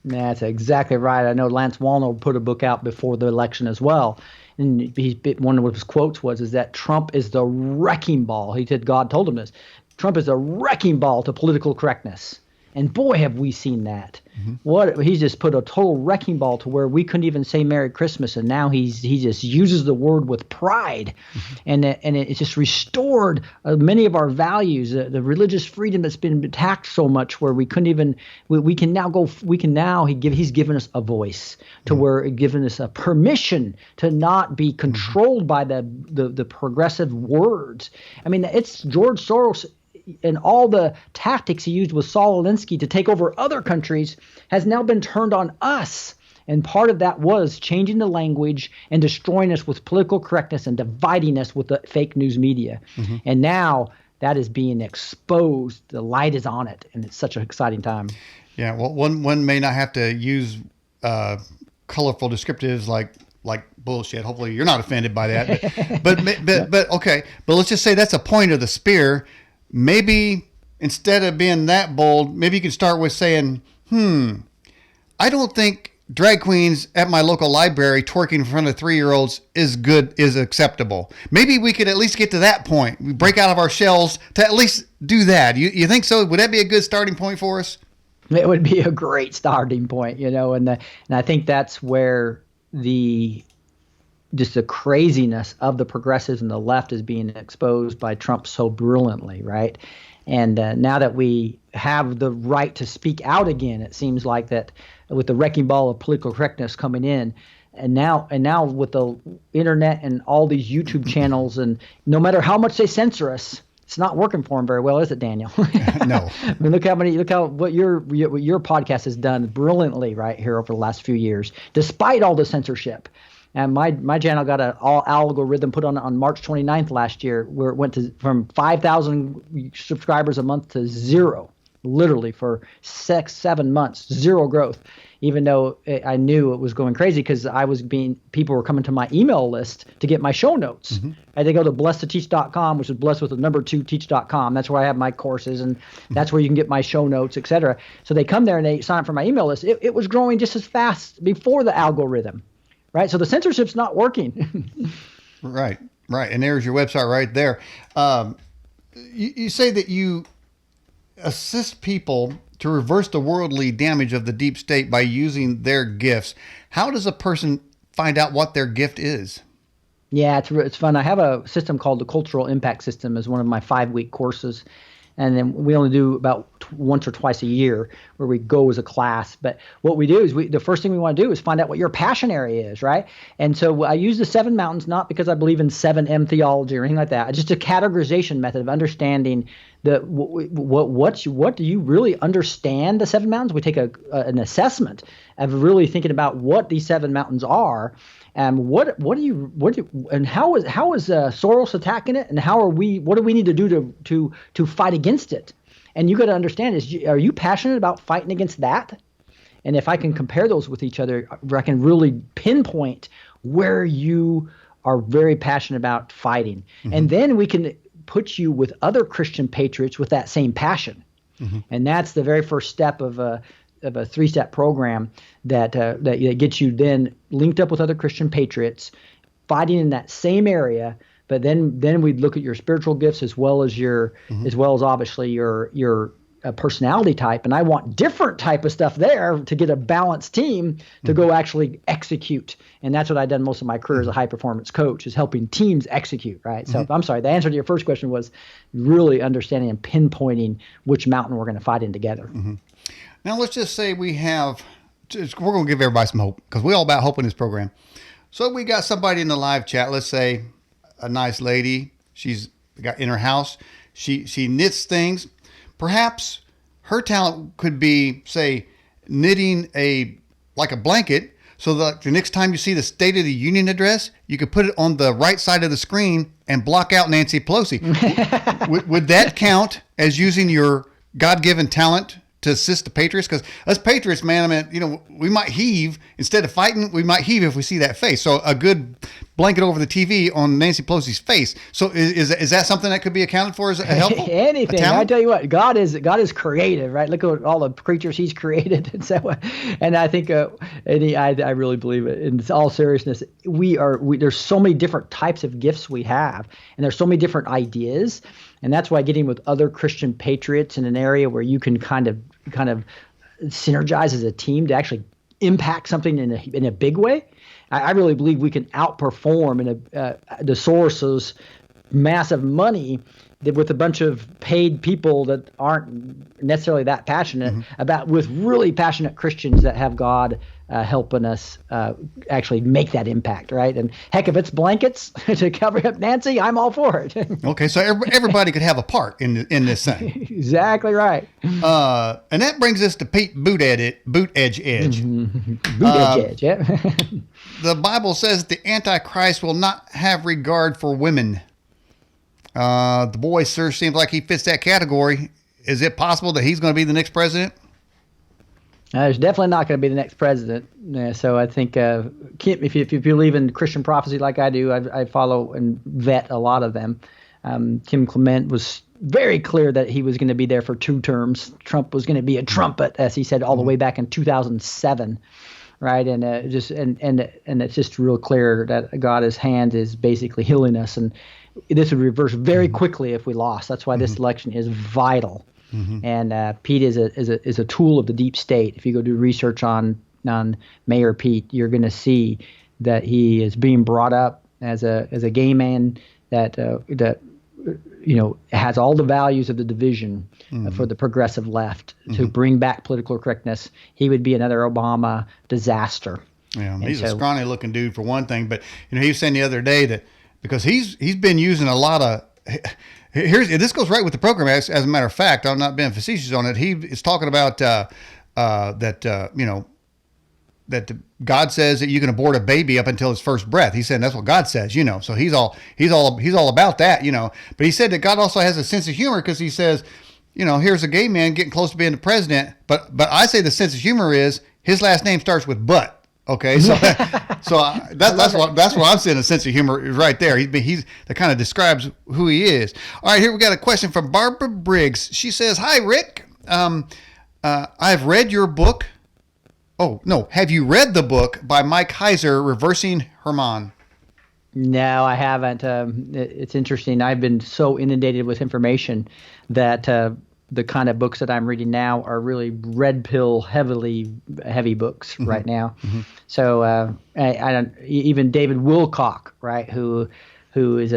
That's exactly right. I know Lance Wallnau put a book out before the election as well. And one of his quotes is that Trump is the wrecking ball. He said God told him this. Trump is a wrecking ball to political correctness. And boy, have we seen that. He's just put a total wrecking ball to where we couldn't even say Merry Christmas, and now he just uses the word with pride, and it's just restored many of our values, the religious freedom that's been attacked so much, where we couldn't even he's given us a voice to where it's given us a permission to not be controlled by the progressive words. I mean, it's George Soros. And all the tactics he used with Saul Alinsky to take over other countries has now been turned on us. And part of that was changing the language and destroying us with political correctness and dividing us with the fake news media. And now that is being exposed. The light is on it, and it's such an exciting time. Yeah, well, one may not have to use colorful descriptives like bullshit. Hopefully you're not offended by that. But okay. But let's just say that's a point of the spear. Maybe instead of being that bold, maybe you can start with saying, I don't think drag queens at my local library twerking in front of 3-year-olds is acceptable. Maybe we could at least get to that point. We break out of our shells to at least do that. You think so? Would that be a good starting point for us? It would be a great starting point, and I think that's where the craziness of the progressives and the left is being exposed by Trump so brilliantly, right? And now that we have the right to speak out again, it seems like that with the wrecking ball of political correctness coming in, and now with the internet and all these YouTube channels, and no matter how much they censor us, it's not working for them very well, is it, Daniel? No. I mean, what your podcast has done brilliantly right here over the last few years, despite all the censorship. And my channel got an all algorithm put on March 29th last year, where it went from 5,000 subscribers a month to 0 literally for 6, 7 months, zero growth, even though I knew it was going crazy because people were coming to my email list to get my show notes. I had to go to blessed2teach.com, which is blessed with the number 2teach.com. That's where I have my courses, and that's where you can get my show notes, etc. So they come there and they sign up for my email list. It was growing just as fast before the algorithm, right? So the censorship's not working. Right. And there's your website right there. You say that you assist people to reverse the worldly damage of the deep state by using their gifts. How does a person find out what their gift is? Yeah, it's fun. I have a system called the Cultural Impact System as one of my 5-week courses. And then we only do about once or twice a year where we go as a class. But what we do is the first thing we want to do is find out what your passion area is, right? And so I use the 7 mountains, not because I believe in 7M theology or anything like that. It's just a categorization method of understanding what do you really understand the 7 mountains. We take an assessment of really thinking about what these 7 mountains are. And how is Soros attacking it, and what do we need to do to fight against it? And you got to understand are you passionate about fighting against that? And if I can compare those with each other, I can really pinpoint where you are very passionate about fighting, and then we can put you with other Christian patriots with that same passion. And that's the very first step of a 3-step program that gets you then linked up with other Christian patriots fighting in that same area. But then we'd look at your spiritual gifts as well as obviously your personality type. And I want different type of stuff there to get a balanced team to go actually execute. And that's what I've done most of my career as a high performance coach, is helping teams execute, right? So I'm sorry, the answer to your first question was really understanding and pinpointing which mountain we're going to fight in together. Now, let's just say we're going to give everybody some hope, because we're all about hope in this program. So we got somebody in the live chat, let's say a nice lady, she's got in her house, she knits things. Perhaps her talent could be, say, knitting like a blanket, so that the next time you see the State of the Union address, you could put it on the right side of the screen and block out Nancy Pelosi. Would that count as using your God-given talent to assist the patriots? Because us patriots, man, I mean, we might heave instead of fighting. We might heave if we see that face. So a good blanket over the TV on Nancy Pelosi's face. So is that something that could be accounted for as a helpful? Anything. I tell you what, God is creative, right? Look at all the creatures He's created, and so. And I think, I really believe it. In all seriousness, there's so many different types of gifts we have, and there's so many different ideas. And that's why getting with other Christian patriots in an area where you can kind of synergize as a team to actually impact something in a big way. I really believe we can outperform the Soros's massive money with a bunch of paid people that aren't necessarily that passionate with really passionate Christians that have God helping us actually make that impact, right? And heck, if it's blankets to cover up Nancy, I'm all for it. Okay, so everybody could have a part in this thing. Exactly right. And that brings us to Pete Boot Edge. Boot Edge, yeah. The Bible says the Antichrist will not have regard for women. The boy sure seems like he fits that category. Is it possible that he's going to be the next president? He's definitely not going to be the next president. So I think, Kim, if you believe in Christian prophecy like I do, I follow and vet a lot of them. Kim Clement was very clear that he was going to be there for 2 terms. Trump was going to be a trumpet, as he said, all the way back in 2007. Right, and it's just real clear that God's hand is basically healing us, and this would reverse very quickly if we lost. That's why this election is vital. And Pete is a tool of the deep state. If you go do research on Mayor Pete, you're going to see that he is being brought up as a gay man that has all the values of the division for the progressive left to bring back political correctness. He would be another Obama disaster. Yeah, he's a scrawny looking dude for one thing, but he was saying the other day that because he's been using a lot of this goes right with the program. As a matter of fact, I'm not being facetious on it. He is talking about that God says that you can abort a baby up until his first breath. He said that's what God says, So he's all about that, But he said that God also has a sense of humor, because he says here's a gay man getting close to being the president, but I say the sense of humor is his last name starts with but. Okay, so that's what I'm saying. A sense of humor is right there. He's that kind of describes who he is. All right, here we got a question from Barbara Briggs. She says, "Hi, Rick. I've read your book. Oh no, have you read the book by Mike Heiser, Reversing Herman?" No, I haven't. It's interesting. I've been so inundated with information that the kind of books that I'm reading now are really red pill heavy books right now. So I don't even David Wilcock, right, who is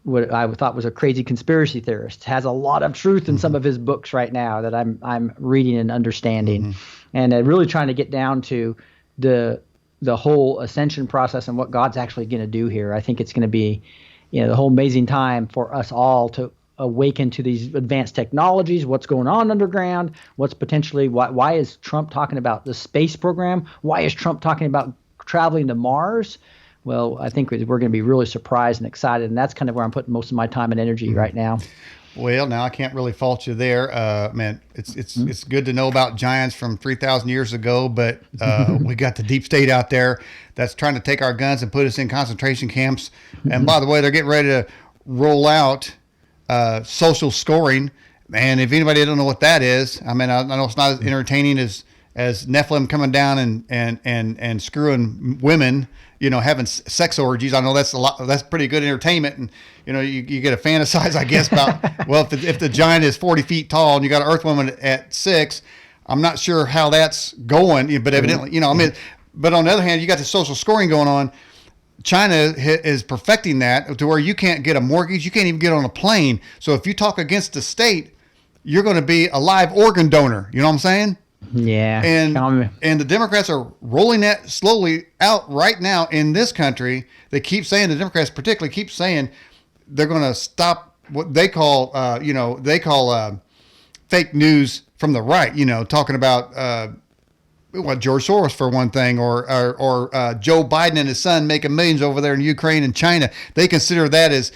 what I thought was a crazy conspiracy theorist, has a lot of truth in some of his books right now that I'm reading and understanding, and really trying to get down to the whole ascension process and what God's actually going to do here. I think it's going to be, the whole amazing time for us all to awaken to these advanced technologies, what's going on underground, what's potentially, why is Trump talking about the space program? Why is Trump talking about traveling to Mars? Well, I think we're going to be really surprised and excited, and that's kind of where I'm putting most of my time and energy right now. Well, now I can't really fault you there, man. It's good to know about giants from 3,000 years ago, but we got the deep state out there that's trying to take our guns and put us in concentration camps. And by the way, they're getting ready to roll out social scoring. And if anybody don't know what that is, I mean, I know it's not as entertaining as Nephilim coming down and screwing women, having sex orgies. I know that's pretty good entertainment. And, you get to fantasize, I guess, about, well, if the giant is 40 feet tall and you got an earth woman at 6, I'm not sure how that's going, but evidently, but on the other hand, you got the social scoring going on. China is perfecting that to where you can't get a mortgage. You can't even get on a plane. So if you talk against the state, you're going to be a live organ donor. You know what I'm saying? Yeah. And the Democrats are rolling that slowly out right now in this country. They keep saying, the Democrats particularly keep saying they're going to stop what they call, fake news from the right, talking about, George Soros for one thing, or Joe Biden and his son making millions over there in Ukraine and China. They consider that as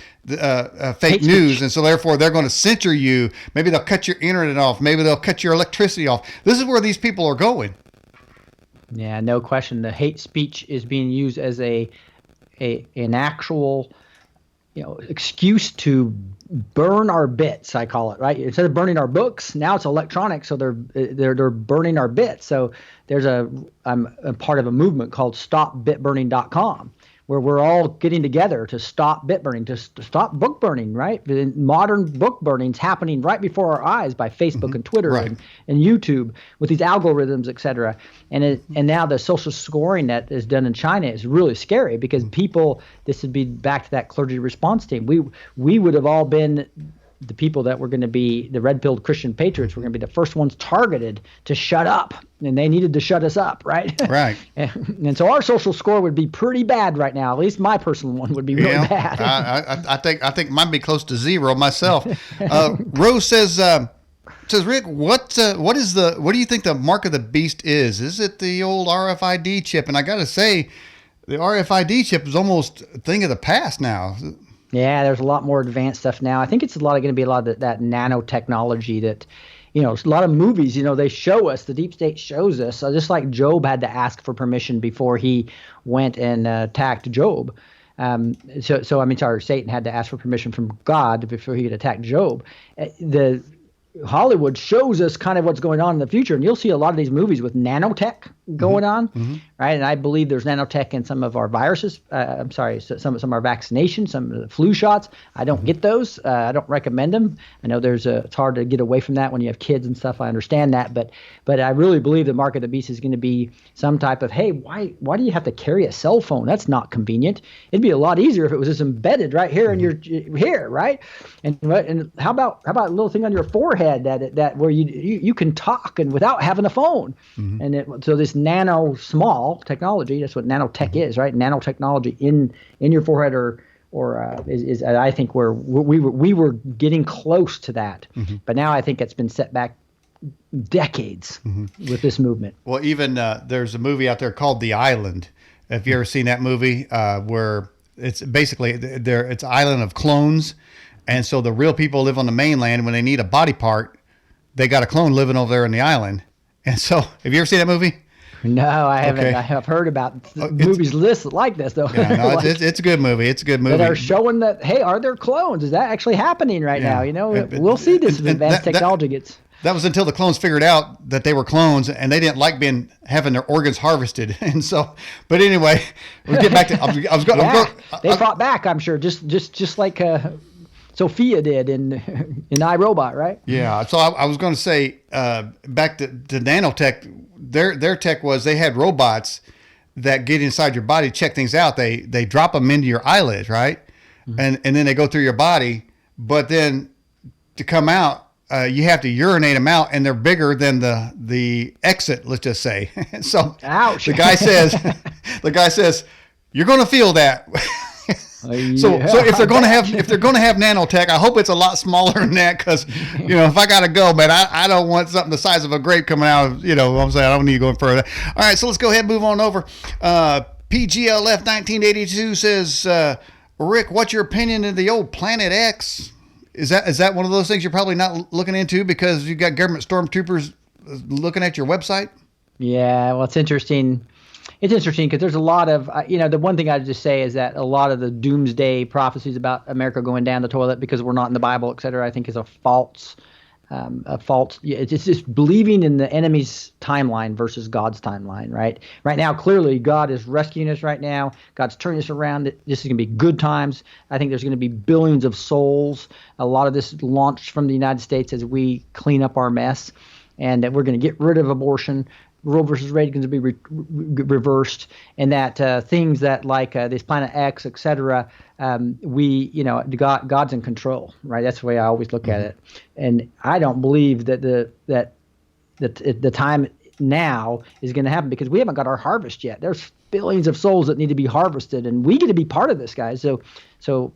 fake news, and so therefore they're going to censor you. Maybe they'll cut your internet off. Maybe they'll cut your electricity off. This is where these people are going. Yeah, no question. The hate speech is being used as an actual, excuse to burn our bits, I call it, right? Instead of burning our books, now it's electronic, so they're burning our bits. So I'm a part of a movement called StopBitBurning.com, where we're all getting together to stop bit burning, to stop book burning, right? The modern book burning's happening right before our eyes by Facebook and Twitter and YouTube with these algorithms, et cetera. And now the social scoring that is done in China is really scary because people, this would be back to that clergy response team. We would have all been the people that were going to be the red-pilled Christian patriots were going to be the first ones targeted to shut up, and they needed to shut us up, right? Right. and so our social score would be pretty bad right now. At least my personal one would be really bad. I think mine be close to 0 myself. Rose says, Rick, what do you think the mark of the beast is? Is it the old RFID chip? And I got to say, the RFID chip is almost a thing of the past now. Yeah, there's a lot more advanced stuff now. I think it's going to be a lot of that nanotechnology that, a lot of movies, they show us, the deep state shows us, just like Job had to ask for permission before he went and attacked Job. Satan had to ask for permission from God before he could attack Job. The Hollywood shows us kind of what's going on in the future, and you'll see a lot of these movies with nanotech going on, right? And I believe there's nanotech in some of our viruses. Some of our vaccinations, some of the flu shots. I don't get those. I don't recommend them. I know it's hard to get away from that when you have kids and stuff. I understand that, but I really believe the mark of the beast is going to be some type of, hey, why do you have to carry a cell phone? That's not convenient. It'd be a lot easier if it was just embedded right here in your here, right? And how about a little thing on your forehead that where you can talk and without having a phone, so this nano small technology, that's what nanotech is, right? Nanotechnology in your forehead is I think where we were getting close to that, but now I think it's been set back decades with this movement. Well, even there's a movie out there called The Island. Have you ever seen that movie where it's basically it's an island of clones? And so the real people live on the mainland. When they need a body part, they got a clone living over there on the island. And so, have you ever seen that movie? No, I haven't. Okay. I have heard about movies listed like this, though. Yeah, no, Like, it's a good movie. It's a good movie. that are showing that, hey, are there clones? Is that actually happening right now? You know, we'll see this as advanced technology gets. That was until the clones figured out that they were clones, and they didn't like having their organs harvested. And so, but anyway, we'll get back to. They fought back. I'm sure, just like Sophia did in iRobot, right? Yeah. So I was going to say back to nanotech. Their tech was they had robots that get inside your body, check things out. They drop them into your eyelids, right? Mm-hmm. And then they go through your body, but then to come out, you have to urinate them out, and they're bigger than the exit. Let's just say. So ouch. The guy says, you're going to feel that. Yeah, so if they're going to have nanotech, I hope it's a lot smaller than that, because if I gotta go, man, I don't want something the size of a grape coming out of, what I'm saying, I don't need to go further. All right, so let's go ahead and move on over. PGLF 1982 says, Rick, what's your opinion of the old Planet X? Is that one of those things you're probably not looking into because you got government stormtroopers looking at your website? Yeah, well, it's interesting. It's interesting because there's a lot of, the one thing I'd just say is that a lot of the doomsday prophecies about America going down the toilet because we're not in the Bible, et cetera, I think is a false. It's just believing in the enemy's timeline versus God's timeline, right? Right now, clearly, God is rescuing us right now. God's turning us around. This is going to be good times. I think there's going to be billions of souls. A lot of this launched from the United States as we clean up our mess, and that we're going to get rid of abortion. Roe versus Wade is going to be reversed, and that things that like this Planet X, et cetera, God's in control, right? That's the way I always look at it. And I don't believe that the time now is going to happen because we haven't got our harvest yet. There's billions of souls that need to be harvested, and we get to be part of this, guys. So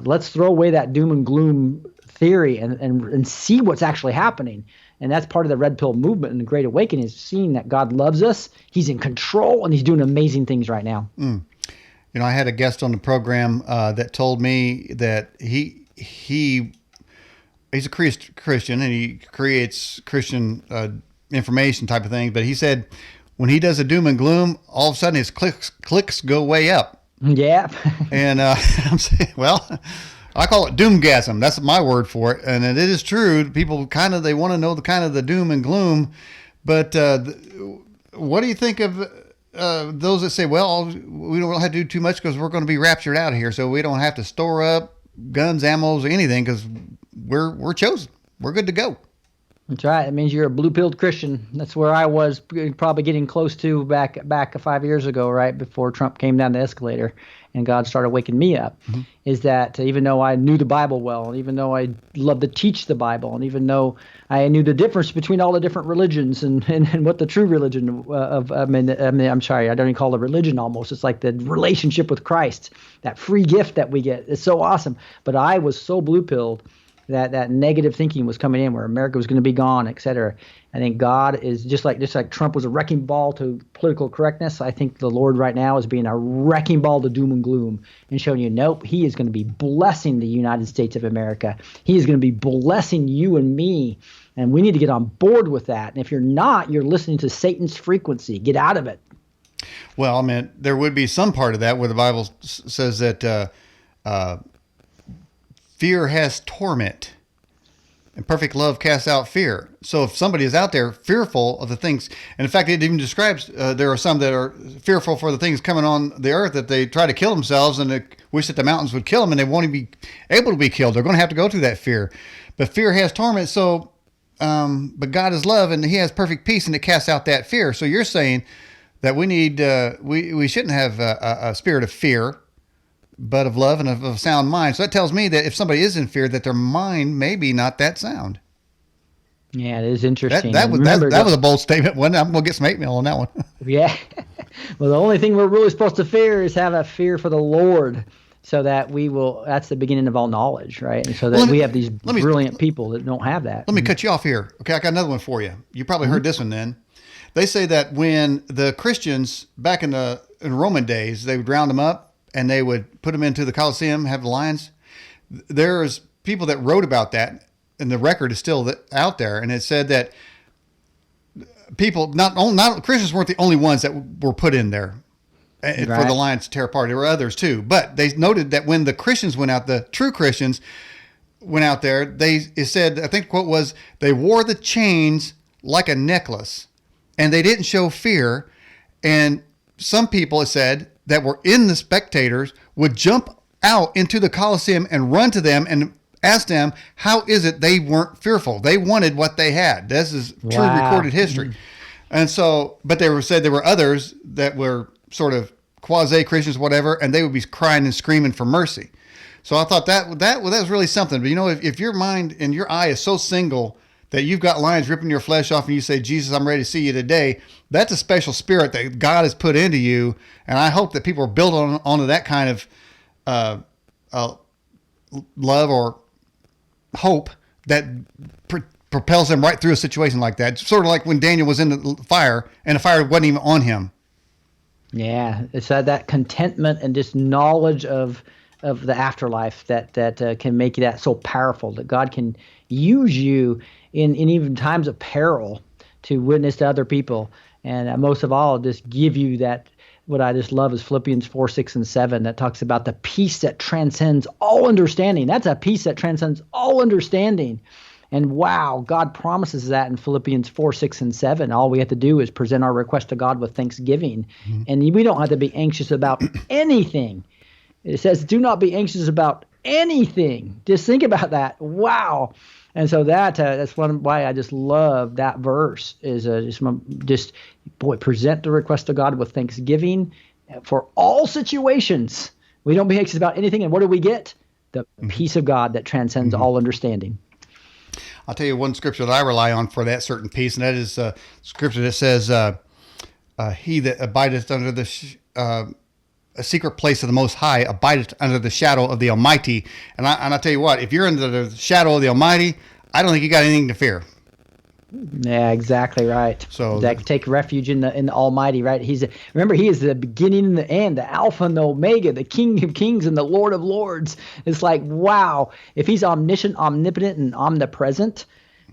let's throw away that doom and gloom theory and see what's actually happening. And that's part of the Red Pill movement and the Great Awakening, is seeing that God loves us, He's in control, and He's doing amazing things right now. I had a guest on the program that told me that he's a Christian and he creates Christian information type of thing. But he said when he does a doom and gloom, all of a sudden his clicks go way up. Yeah. And I'm saying, well, I call it doomgasm. That's my word for it. And it is true. People they want to know the doom and gloom. But what do you think of those that say, well, we don't have to do too much because we're going to be raptured out of here, so we don't have to store up guns, ammos, or anything because we're chosen. We're good to go. That's right. It means you're a blue-pilled Christian. That's where I was probably getting close to back 5 years ago, right before Trump came down the escalator and God started waking me up, is that even though I knew the Bible well, and even though I loved to teach the Bible, and even though I knew the difference between all the different religions and what the true religion I'm sorry, I don't even call it religion almost. It's like the relationship with Christ, that free gift that we get. It's so awesome. But I was so blue-pilled that negative thinking was coming in where America was going to be gone, et cetera. I think God is just like Trump was a wrecking ball to political correctness. I think the Lord right now is being a wrecking ball to doom and gloom and showing you, nope, He is going to be blessing the United States of America. He is going to be blessing you and me. And we need to get on board with that. And if you're not, you're listening to Satan's frequency. Get out of it. Well, I mean, there would be some part of that where the Bible says that fear has torment, and perfect love casts out fear. So if somebody is out there fearful of the things, and in fact, it even describes there are some that are fearful for the things coming on the earth, that they try to kill themselves and they wish that the mountains would kill them, and they won't even be able to be killed. They're going to have to go through that fear. But fear has torment. So, but God is love, and He has perfect peace, and it casts out that fear. So you're saying that we need we shouldn't have a spirit of fear, but of love and of a sound mind. So that tells me that if somebody is in fear, that their mind may be not that sound. Yeah, it is interesting. That was a bold statement. I'm going to get some hate mail on that one. Yeah. Well, the only thing we're really supposed to fear is have a fear for the Lord, so that that's the beginning of all knowledge, right? And so that we have these brilliant people that don't have that. Let me cut you off here. Okay, I got another one for you. You probably heard this one then. They say that when the Christians back in Roman days, they would round them up and they would put them into the Colosseum, have the lions. There's people that wrote about that, and the record is still out there, and it said that people, not Christians weren't the only ones that were put in there for the lions to tear apart. There were others too, but they noted that when the Christians went out, the true Christians went out there, it said, I think the quote was, they wore the chains like a necklace, and they didn't show fear. And some people, it said, that were in the spectators would jump out into the Colosseum and run to them and ask them, how is it they weren't fearful? They wanted what they had. This is true recorded history. And so, but said there were others that were sort of quasi-Christians, whatever, and they would be crying and screaming for mercy. So I thought that was really something. But, you know, if your mind and your eye is so single that you've got lions ripping your flesh off and you say, Jesus, I'm ready to see you today, that's a special spirit that God has put into you. And I hope that people are built onto that kind of love or hope that propels them right through a situation like that. It's sort of like when Daniel was in the fire and the fire wasn't even on him. Yeah, it's that contentment and just knowledge of the afterlife that can make that so powerful, that God can use you in even times of peril to witness to other people. And most of all, just give you that. What I just love is Philippians 4, 6, and 7 that talks about the peace that transcends all understanding. That's a peace that transcends all understanding. And wow, God promises that in Philippians 4, 6, and 7. All we have to do is present our request to God with thanksgiving. Mm-hmm. And we don't have to be anxious about anything. It says, do not be anxious about anything. Just think about that. Wow. And so that's why I just love that verse is present the request to God with thanksgiving for all situations. We don't be anxious about anything. And what do we get? The peace of God that transcends all understanding. I'll tell you one scripture that I rely on for that certain peace, and that is scripture that says, he that abideth under the a secret place of the Most High abideth under the shadow of the Almighty. And I'll tell you what, if you're under the shadow of the Almighty, I don't think you got anything to fear. Yeah, exactly right. So take refuge in the Almighty, right? Remember, He is the beginning and the end, the Alpha and the Omega, the King of Kings and the Lord of Lords. It's like, wow, if He's omniscient, omnipotent, and omnipresent,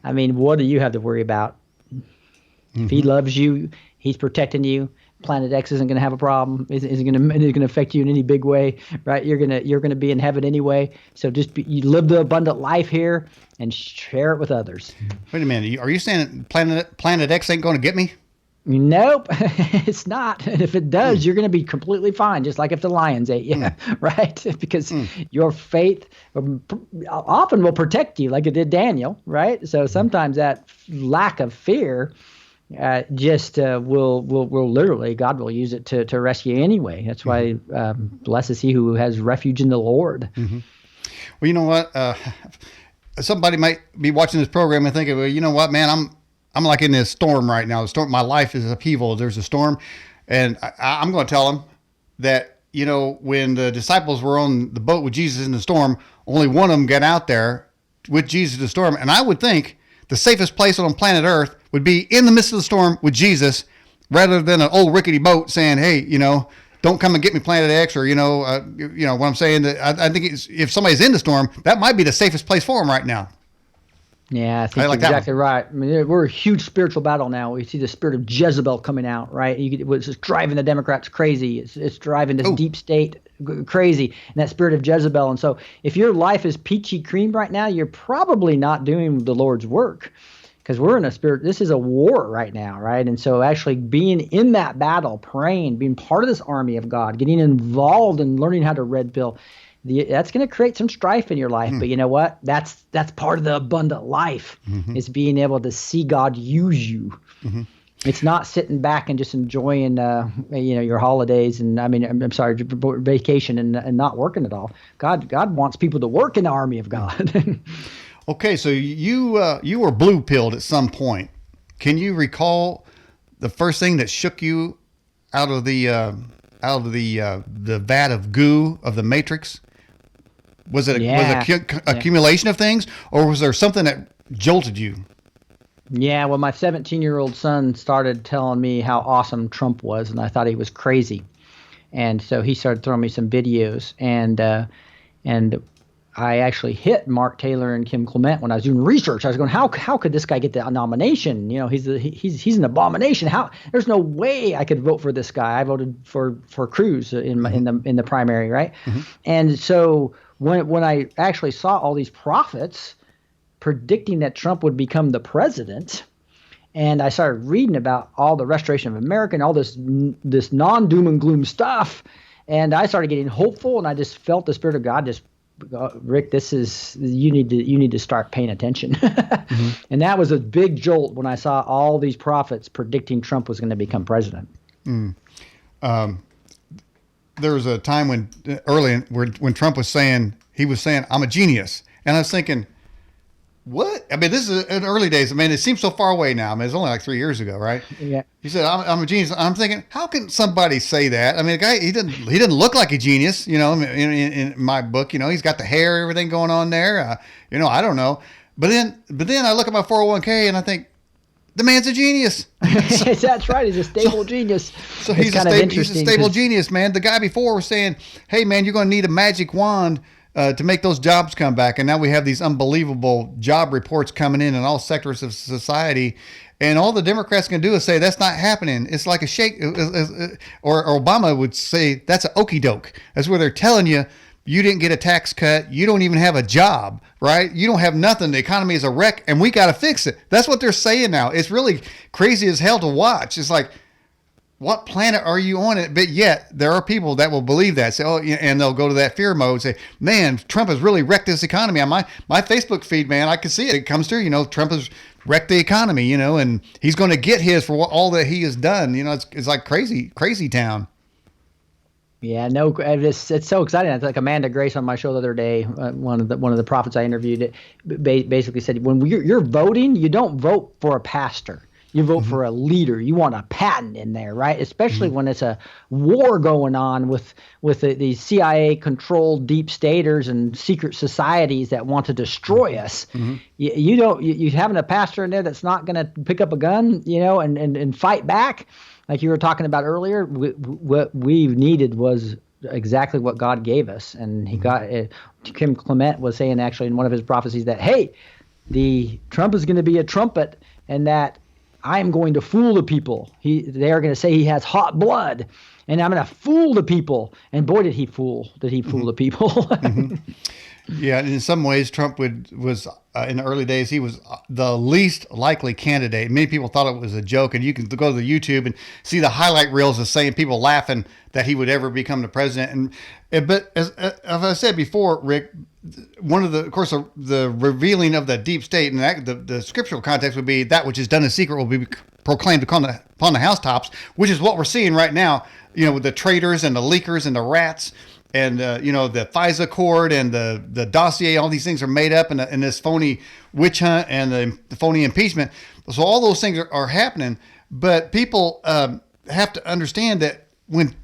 I mean, what do you have to worry about? Mm-hmm. If He loves you, He's protecting you. Planet X isn't going to have a problem. Isn't going to affect you in any big way, right? You're gonna be in heaven anyway. So you live the abundant life here and share it with others. Wait a minute. Are you saying Planet X ain't going to get me? Nope, it's not. And if it does, you're going to be completely fine, just like if the lions ate you, right? Because your faith often will protect you, like it did Daniel, right? So sometimes that lack of fear will literally, God will use it to rescue anyway. That's why blessed is he who has refuge in the Lord. Mm-hmm. Well, you know what? Somebody might be watching this program and thinking, well, you know what, man, I'm like in this storm right now. The storm, my life is upheaval. There's a storm, and I'm going to tell them that, you know, when the disciples were on the boat with Jesus in the storm, only one of them got out there with Jesus in the storm, and I would think the safest place on planet Earth would be in the midst of the storm with Jesus, rather than an old rickety boat saying, "Hey, you know, don't come and get me, Planet X," or you know what I'm saying. That I think if somebody's in the storm, that might be the safest place for them right now. Yeah, I think you're exactly right. I mean, we're a huge spiritual battle now. We see the spirit of Jezebel coming out, right? It's just driving the Democrats crazy. It's driving this deep state crazy, and that spirit of Jezebel. And so if your life is peachy cream right now, you're probably not doing the Lord's work, because we're in a spirit. This is a war right now, right? And so actually being in that battle, praying, being part of this army of God, getting involved and learning how to red pill, that's going to create some strife in your life. But you know what? That's part of the abundant life, is being able to see God use you. It's not sitting back and just enjoying, your holidays and vacation and not working at all. God wants people to work in the army of God. Okay, so you were blue pilled at some point. Can you recall the first thing that shook you out of the vat of goo of the Matrix? Was it accumulation of things, or was there something that jolted you? Yeah, well, my 17-year-old son started telling me how awesome Trump was, and I thought he was crazy. And so he started throwing me some videos, and I actually hit Mark Taylor and Kim Clement when I was doing research. I was going, how could this guy get the nomination? He's an abomination. How there's no way I could vote for this guy. I voted for Cruz in the primary, right? Mm-hmm. And so when I actually saw all these prophets predicting that Trump would become the president, and I started reading about all the restoration of America and all this non-doom and gloom stuff, and I started getting hopeful, and I just felt the Spirit of God just, Rick, you need to start paying attention. Mm-hmm. And that was a big jolt when I saw all these prophets predicting Trump was going to become president. There was a time when Trump was saying, I'm a genius. And I was thinking, what? I mean, this is in early days. I mean, it seems so far away now. I mean, it's only like 3 years ago, right? Yeah. He said, I'm a genius. I'm thinking, how can somebody say that? I mean, the guy, he didn't look like a genius, in my book, he's got the hair, everything going on there. I don't know. But then I look at my 401k and I think, the man's a genius. That's right. He's a stable genius. So he's a stable genius, man. The guy before was saying, hey, man, you're going to need a magic wand to make those jobs come back. And now we have these unbelievable job reports coming in all sectors of society. And all the Democrats can do is say, that's not happening. It's like a shake. Or Obama would say, that's an okie doke. That's where they're telling you, you didn't get a tax cut. You don't even have a job, right? You don't have nothing. The economy is a wreck and we got to fix it. That's what they're saying now. It's really crazy as hell to watch. It's like, what planet are you on it? But yet there are people that will believe that, say, and they'll go to that fear mode, say, man, Trump has really wrecked this economy. On my Facebook feed, man, I can see it. It comes through, Trump has wrecked the economy, and he's going to get his for all that he has done. It's like crazy town. Yeah, no, it's so exciting. It's like Amanda Grace on my show the other day. One of the prophets I interviewed basically said, when you're voting, you don't vote for a pastor. You vote mm-hmm. for a leader. You want a patent in there, right? Especially mm-hmm. when it's a war going on with the CIA-controlled deep staters and secret societies that want to destroy us. Mm-hmm. You having a pastor in there that's not going to pick up a gun, and fight back, like you were talking about earlier. What we needed was exactly what God gave us, and he got it. Kim Clement was saying actually in one of his prophecies that, hey, the Trump is going to be a trumpet, and that I am going to fool the people. They are going to say he has hot blood, and I'm going to fool the people. And boy, did he fool mm-hmm. the people. Mm-hmm. Yeah, in some ways, Trump was in the early days, he was the least likely candidate. Many people thought it was a joke, and you can go to the YouTube and see the highlight reels of saying people laughing that he would ever become the president. But as I said before, Rick, one of the revealing of the deep state, and the scriptural context would be that which is done in secret will be proclaimed upon the housetops, which is what we're seeing right now. With the traitors and the leakers and the rats. And, the FISA court and the dossier, all these things are made up in this phony witch hunt and the phony impeachment. So all those things are happening. But people have to understand that when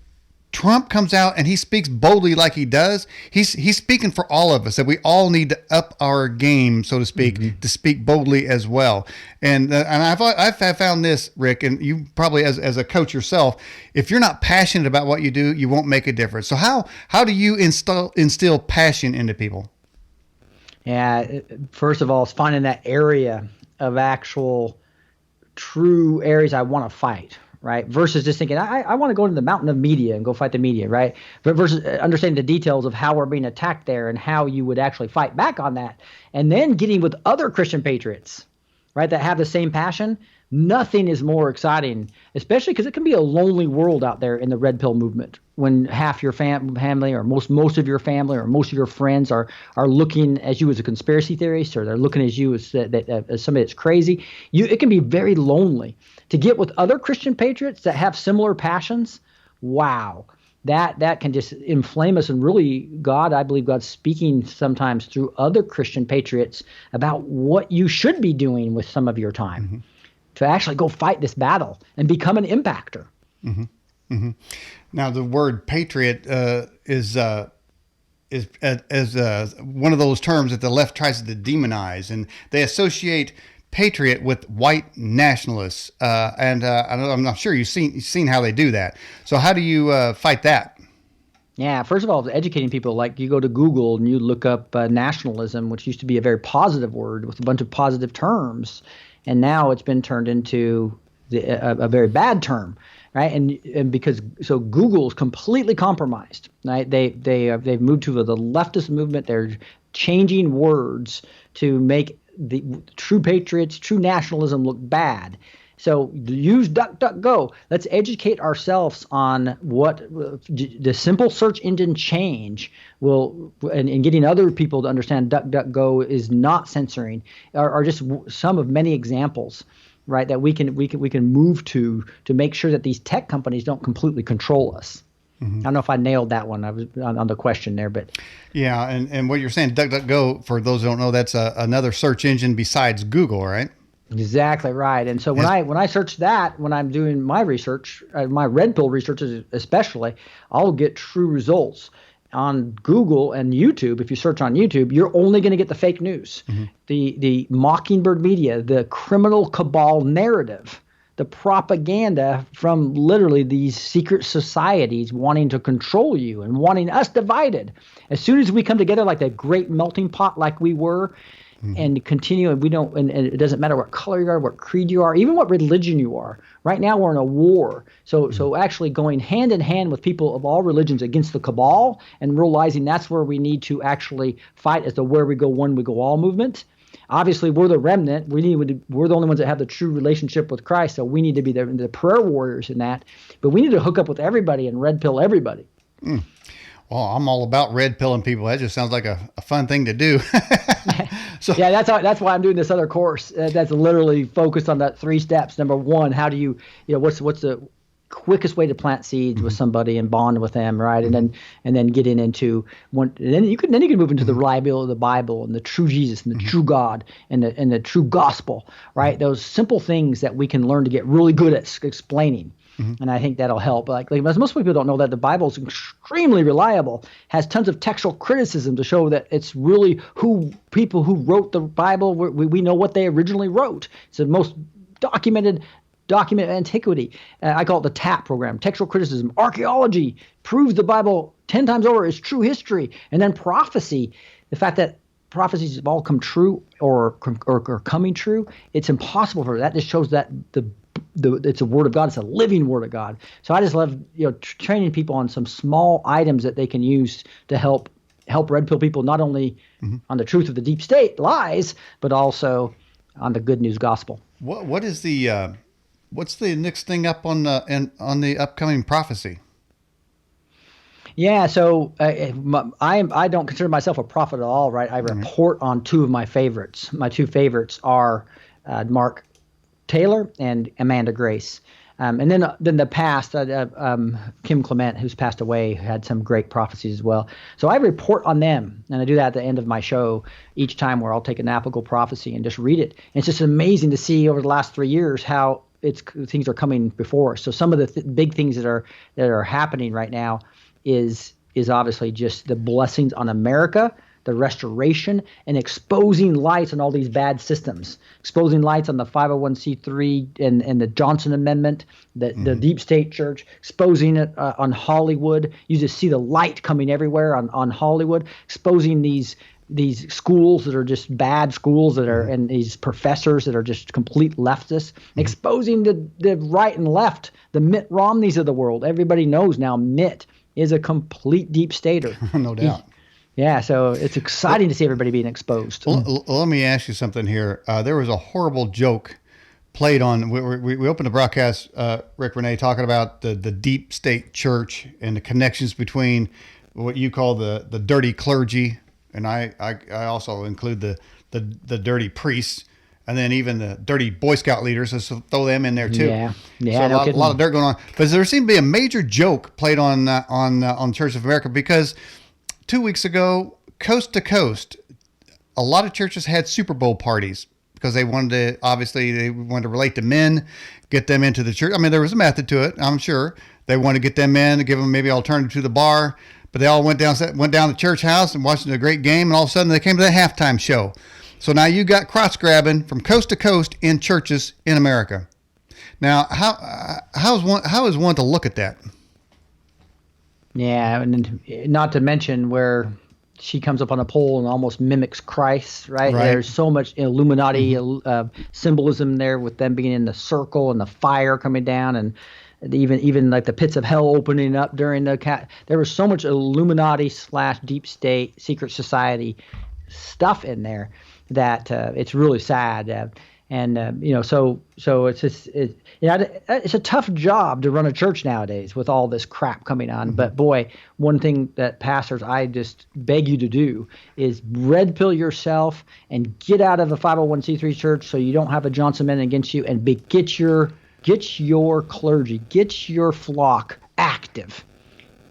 Trump comes out and he speaks boldly like he does, he's speaking for all of us, that we all need to up our game, so to speak, mm-hmm. to speak boldly as well. And I've found this, Rick, and you probably as a coach yourself, if you're not passionate about what you do, you won't make a difference. So how do you instill passion into people? Yeah, first of all, it's finding that area of actual true areas I want to fight. Right. Versus just thinking, I want to go to the mountain of media and go fight the media. Right. But versus understanding the details of how we're being attacked there and how you would actually fight back on that. And then getting with other Christian patriots, right, that have the same passion. Nothing is more exciting, especially because it can be a lonely world out there in the red pill movement when half your family or most of your family or most of your friends are looking at you as a conspiracy theorist, or they're looking at you as somebody that's crazy. It can be very lonely. To get with other Christian patriots that have similar passions, wow, that can just inflame us. And really, I believe God's speaking sometimes through other Christian patriots about what you should be doing with some of your time. Mm-hmm. To actually go fight this battle and become an impactor. Mm-hmm. Mm-hmm. Now, the word patriot is one of those terms that the left tries to demonize, and they associate patriot with white nationalists. I'm not sure you've seen how they do that. So how do you fight that? Yeah, first of all, educating people, like you go to Google and you look up nationalism, which used to be a very positive word with a bunch of positive terms, and now it's been turned into a very bad term, right? And because so Google's completely compromised, right? They've moved to the leftist movement. They're changing words to make the true patriots, true nationalism look bad. So use DuckDuckGo. Let's educate ourselves on what the simple search engine change will, and getting other people to understand DuckDuckGo is not censoring, are just some of many examples, right? That we can move to make sure that these tech companies don't completely control us. I don't know if I nailed that one. I was on the question there, but Yeah, and what you're saying, DuckDuckGo, for those who don't know, that's another search engine besides Google, right? exactly right. And so when I search that, when I'm doing my research, my red pill research especially, I'll get true results. On Google and YouTube, if you search on YouTube, you're only going to get the fake news, the mockingbird media, the criminal cabal narrative, the propaganda from literally these secret societies wanting to control you and wanting us divided. As soon as we come together like that great melting pot, like we were, and continue, and we don't, and it doesn't matter what color you are, what creed you are, even what religion you are. Right now we're in a war. So actually going hand in hand with people of all religions against the cabal and realizing that's where we need to actually fight as the where we go one, we go all movement. Obviously, we're the remnant. We're the only ones that have the true relationship with Christ. So we need to be the prayer warriors in that. But we need to hook up with everybody and red pill everybody. Well, I'm all about red pilling people. That just sounds like a fun thing to do. So Yeah, that's why I'm doing this other course that's literally focused on that 3 steps. Number one, how do what's the quickest way to plant seeds with somebody and bond with them, right? And then getting into one, and then you can move into the reliability of the Bible and the true Jesus and the true God and the true gospel, right? Those simple things that we can learn to get really good at explaining. And I think that'll help. Like most people don't know that the Bible is extremely reliable, has tons of textual criticism to show that it's really people who wrote the Bible, we know what they originally wrote. It's the most document of antiquity. I call it the TAP program, textual criticism. Archaeology proves the Bible 10 times over is true history. And then prophecy, the fact that prophecies have all come true or coming true, it's impossible for that. Just shows that it's a word of God. It's a living word of God. So I just love training people on some small items that they can use to help red pill people, not only on the truth of the deep state lies, but also on the good news gospel. what is the what's the next thing up on the upcoming prophecy? Yeah, so I don't consider myself a prophet at all, right? I report on 2 of my favorites. My 2 favorites are Mark Taylor and Amanda Grace. And then the past, Kim Clement, who's passed away, had some great prophecies as well. So I report on them, and I do that at the end of my show each time, where I'll take an applicable prophecy and just read it. And it's just amazing to see over the last 3 years how things are coming before us. So some of the big things that are happening right now is obviously just the blessings on America, the restoration, and exposing lights on all these bad systems, exposing lights on the 501c3 and the Johnson Amendment, the deep state church, exposing it on Hollywood. You just see the light coming everywhere on Hollywood, exposing these schools that are just bad schools that are, and these professors that are just complete leftists, exposing the right and left, the Mitt Romneys of the world. Everybody knows now Mitt is a complete deep stater. No doubt. Yeah, so it's exciting to see everybody being exposed. Well, let me ask you something here. There was a horrible joke played on. We opened the broadcast, Rick Renee, talking about the deep state church and the connections between what you call the dirty clergy, and I also include the dirty priests, and then even the dirty Boy Scout leaders. Let's throw them in there too. Yeah, So a lot of dirt going on. But there seemed to be a major joke played on Church of America, because 2 weeks ago, coast to coast, a lot of churches had Super Bowl parties because they wanted to relate to men, get them into the church. I mean, there was a method to it, I'm sure. They wanted to get them in, to give them maybe alternative to the bar, but they all went down to church house and watched a great game, and all of a sudden they came to the halftime show. So now you got cross grabbing from coast to coast in churches in America. Now, how is one to look at that? Yeah, and not to mention where she comes up on a pole and almost mimics Christ, right? Right. There's so much Illuminati Hmm. symbolism there with them being in the circle and the fire coming down, and even like the pits of hell opening up during the cat. There was so much Illuminati slash deep state secret society stuff in there that it's really sad. And so it's just it's a tough job to run a church nowadays with all this crap coming on. Hmm. But boy, one thing that pastors I just beg you to do is red pill yourself and get out of a 501c3 church so you don't have a Johnson man against you, and get your clergy, get your flock active,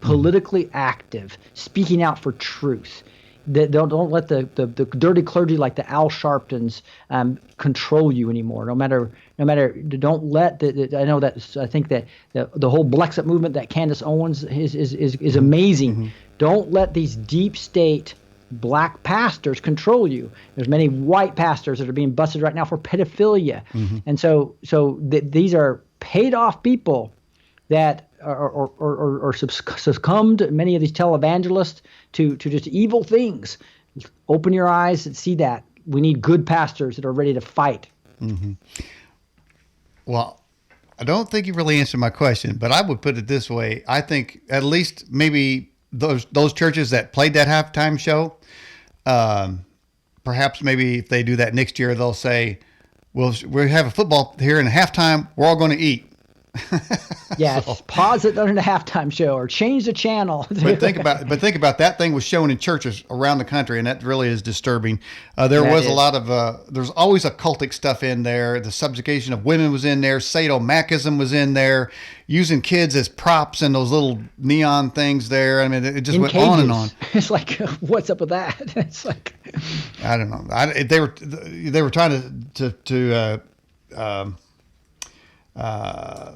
Hmm. politically active, speaking out for truth. Don't let the dirty clergy like the Al Sharptons control you anymore. No matter don't let I know that I think that the whole Blexit movement that Candace Owens is Hmm. amazing. Hmm. Don't let these deep state black pastors control you. There's many white pastors that are being busted right now for pedophilia, Hmm. and these are paid off people that or succumbed, many of these televangelists, to just evil things. Open your eyes and see that we need good pastors that are ready to fight. Hmm. Well, I don't think you really answered my question, but I would put it this way. I think at least maybe those churches that played that halftime show, um, perhaps maybe if they do that next year, they'll say, "Well, we have a football here, and halftime we're all going to eat." Yes, So, pause it during the halftime show or change the channel. but think about that thing was shown in churches around the country, and that really is disturbing. There That was a is lot of there's always occultic stuff in there. The subjugation of women was in there. Sadomasochism was in there. Using kids as props and those little neon things there. I mean, it just in went on and on. cages. It's like, what's up with that? It's like, I don't know. They were trying to uh,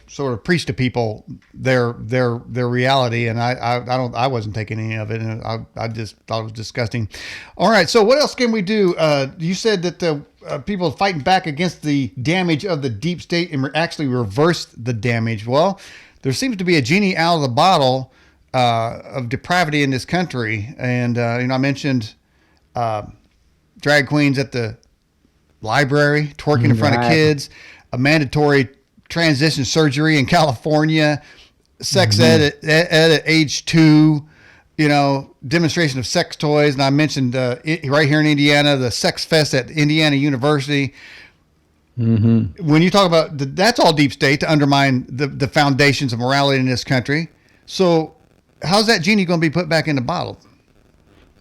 sort of preach to people their reality, and I wasn't taking any of it, and I just thought it was disgusting. All right, so what else can we do? You said that people fighting back against the damage of the deep state and actually reverse the damage. Well, there seems to be a genie out of the bottle of depravity in this country, and I mentioned drag queens at the library twerking in front of right. kids, a mandatory transition surgery in California, sex Hmm. ed at age 2, demonstration of sex toys. And I mentioned right here in Indiana, the sex fest at Indiana University. Hmm. When you talk about that's all deep state to undermine the foundations of morality in this country. So how's that genie going to be put back in the bottle?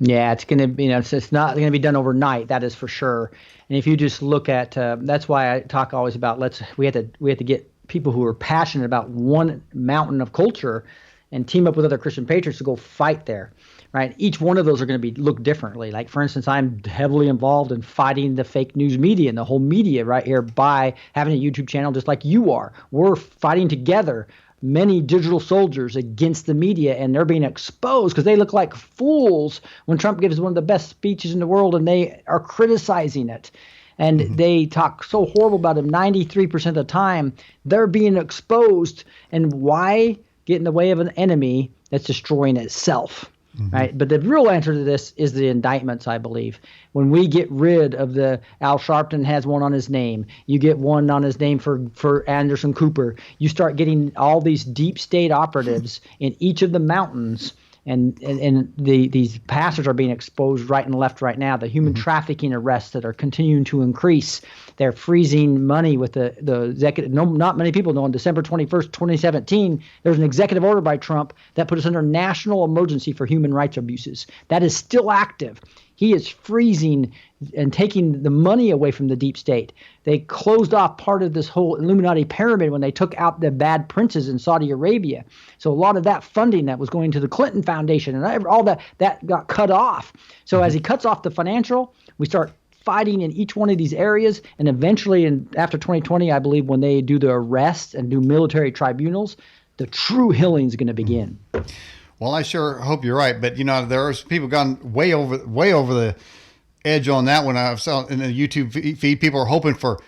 Yeah, it's gonna be, it's not gonna be done overnight. That is for sure. And if you just look at, that's why I talk always about we have to get people who are passionate about one mountain of culture, and team up with other Christian patriots to go fight there, right? Each one of those are going to be look differently. Like for instance, I'm heavily involved in fighting the fake news media and the whole media right here by having a YouTube channel, just like you are. We're fighting together, many digital soldiers against the media, and they're being exposed because they look like fools when Trump gives one of the best speeches in the world and they are criticizing it. And Mm-hmm. they talk so horrible about him 93% of the time. They're being exposed. And why get in the way of an enemy that's destroying itself? Mm-hmm. Right. But the real answer to this is the indictments, I believe. When we get rid of the Al Sharpton has one on his name, you get one on his name for Anderson Cooper. You start getting all these deep state operatives in each of the mountains, and these pastors are being exposed right and left right now. The human Mm-hmm. trafficking arrests that are continuing to increase. They're freezing money with the executive. No, not many people know. On December 21st, 2017, there was an executive order by Trump that put us under national emergency for human rights abuses. That is still active. He is freezing and taking the money away from the deep state. They closed off part of this whole Illuminati pyramid when they took out the bad princes in Saudi Arabia. So a lot of that funding that was going to the Clinton Foundation and all that got cut off. So as he cuts off the financial, we start fighting in each one of these areas, and eventually, after 2020, I believe when they do the arrests and do military tribunals, the true healing is going to begin. Well, I sure hope you're right, but there's people gone way over the edge on that one. I've saw in the YouTube feed, people are hoping for,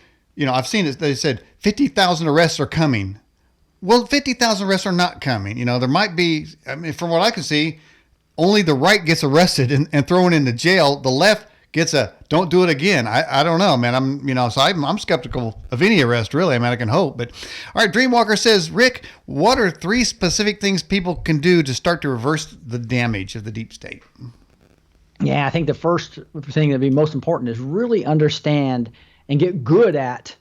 I've seen it. They said 50,000 arrests are coming. Well, 50,000 arrests are not coming. There might be, I mean, from what I can see, only the right gets arrested and thrown into jail. The left gets a don't do it again. I don't know, man. I'm skeptical of any arrest, really. I mean, I can hope. But all right, Dreamwalker says, Rick, what are 3 specific things people can do to start to reverse the damage of the deep state? Yeah, I think the first thing that'd be most important is really understand and get good at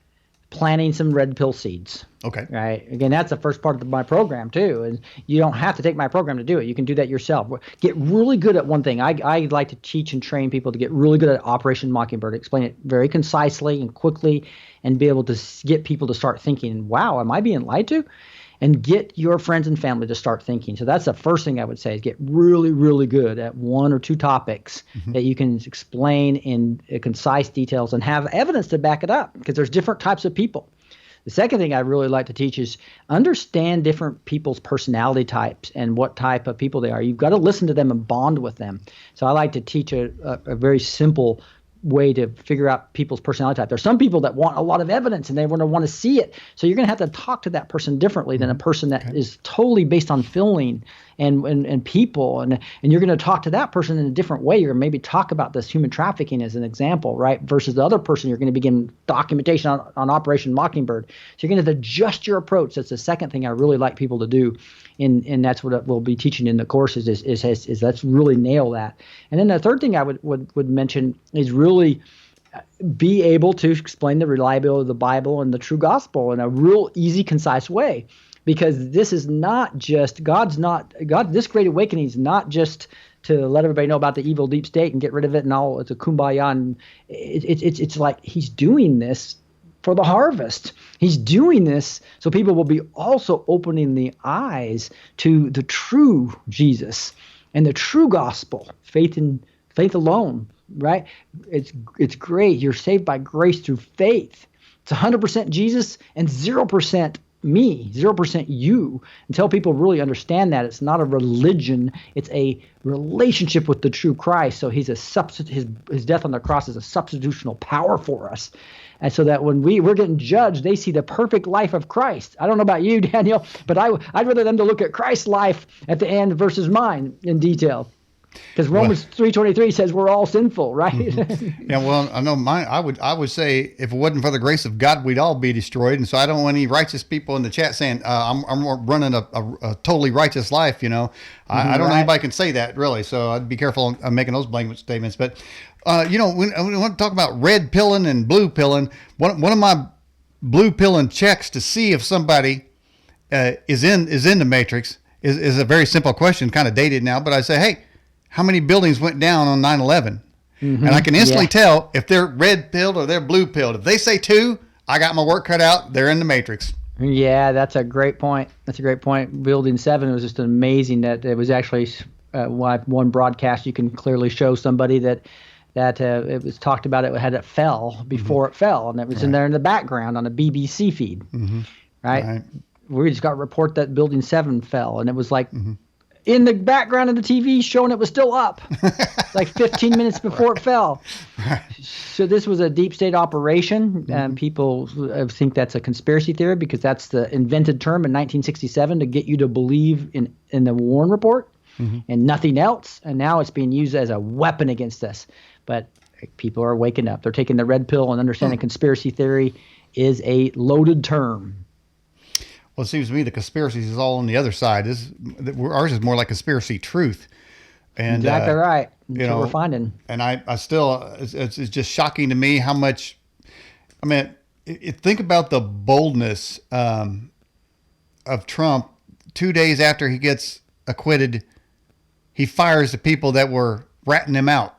planting some red pill seeds. Okay. Right. Again, that's the first part of my program too. And you don't have to take my program to do it. You can do that yourself. Get really good at one thing. I like to teach and train people to get really good at Operation Mockingbird, explain it very concisely and quickly, and be able to get people to start thinking, wow, am I being lied to? And get your friends and family to start thinking. So that's the first thing I would say is get really, really good at 1 or 2 topics that you can explain in concise details and have evidence to back it up, because there's different types of people. The second thing I really like to teach is understand different people's personality types and what type of people they are. You've got to listen to them and bond with them. So I like to teach a very simple way to figure out people's personality type. There's some people that want a lot of evidence and they want to see it. So you're going to have to talk to that person differently than a person that is totally based on feeling and people. And you're going to talk to that person in a different way. You're going to maybe talk about this human trafficking as an example, right? Versus the other person, you're going to begin documentation on Operation Mockingbird. So you're going to adjust your approach. That's the second thing I really like people to do. And that's what we'll be teaching in the courses is let's really nail that. And then the third thing I would mention is really be able to explain the reliability of the Bible and the true gospel in a real easy, concise way. Because this is not just this great awakening is not just to let everybody know about the evil deep state and get rid of it and all. It's a kumbaya. And it's like he's doing this for the harvest. He's doing this so people will be also opening the eyes to the true Jesus and the true gospel, faith alone, right? It's great. You're saved by grace through faith. It's 100% Jesus and 0% me, 0% you. Until people really understand that it's not a religion, it's a relationship with the true Christ. So he's his death on the cross is a substitutional power for us. And so that when we're getting judged, they see the perfect life of Christ. I don't know about you, Daniel, but I'd rather them to look at Christ's life at the end versus mine in detail. Because Romans 3:23 says we're all sinful, right? Yeah, well, I know mine. I would say if it wasn't for the grace of God, we'd all be destroyed. And so I don't want any righteous people in the chat saying I'm running a totally righteous life. I don't know anybody can say that really. So I'd be careful on making those blanket statements. But we want to talk about red pilling and blue pilling. One of my blue pilling checks to see if somebody is in the matrix is a very simple question, kind of dated now. But I say, hey, how many buildings went down on 9/11? And I can instantly tell if they're red pilled or they're blue pilled. If they say 2, I got my work cut out. They're in the matrix. Yeah, that's a great point. Building 7 was just amazing that it was actually one broadcast. You can clearly show somebody that it was talked about. It fell before it fell, and it was in there in the background on a BBC feed. Right? We just got a report that Building 7 fell, and it was like in the background of the TV showing it was still up, like 15 minutes before it fell. So this was a deep state operation. People think that's a conspiracy theory because that's the invented term in 1967 to get you to believe in the Warren Report and nothing else. And now it's being used as a weapon against us. But people are waking up. They're taking the red pill and understanding conspiracy theory is a loaded term. Well, it seems to me the conspiracies is all on the other side. Ours is more like conspiracy truth. And exactly right. That's what we're finding. And I still, it's just shocking to me how much. I mean, think about the boldness of Trump. 2 days after he gets acquitted, he fires the people that were ratting him out.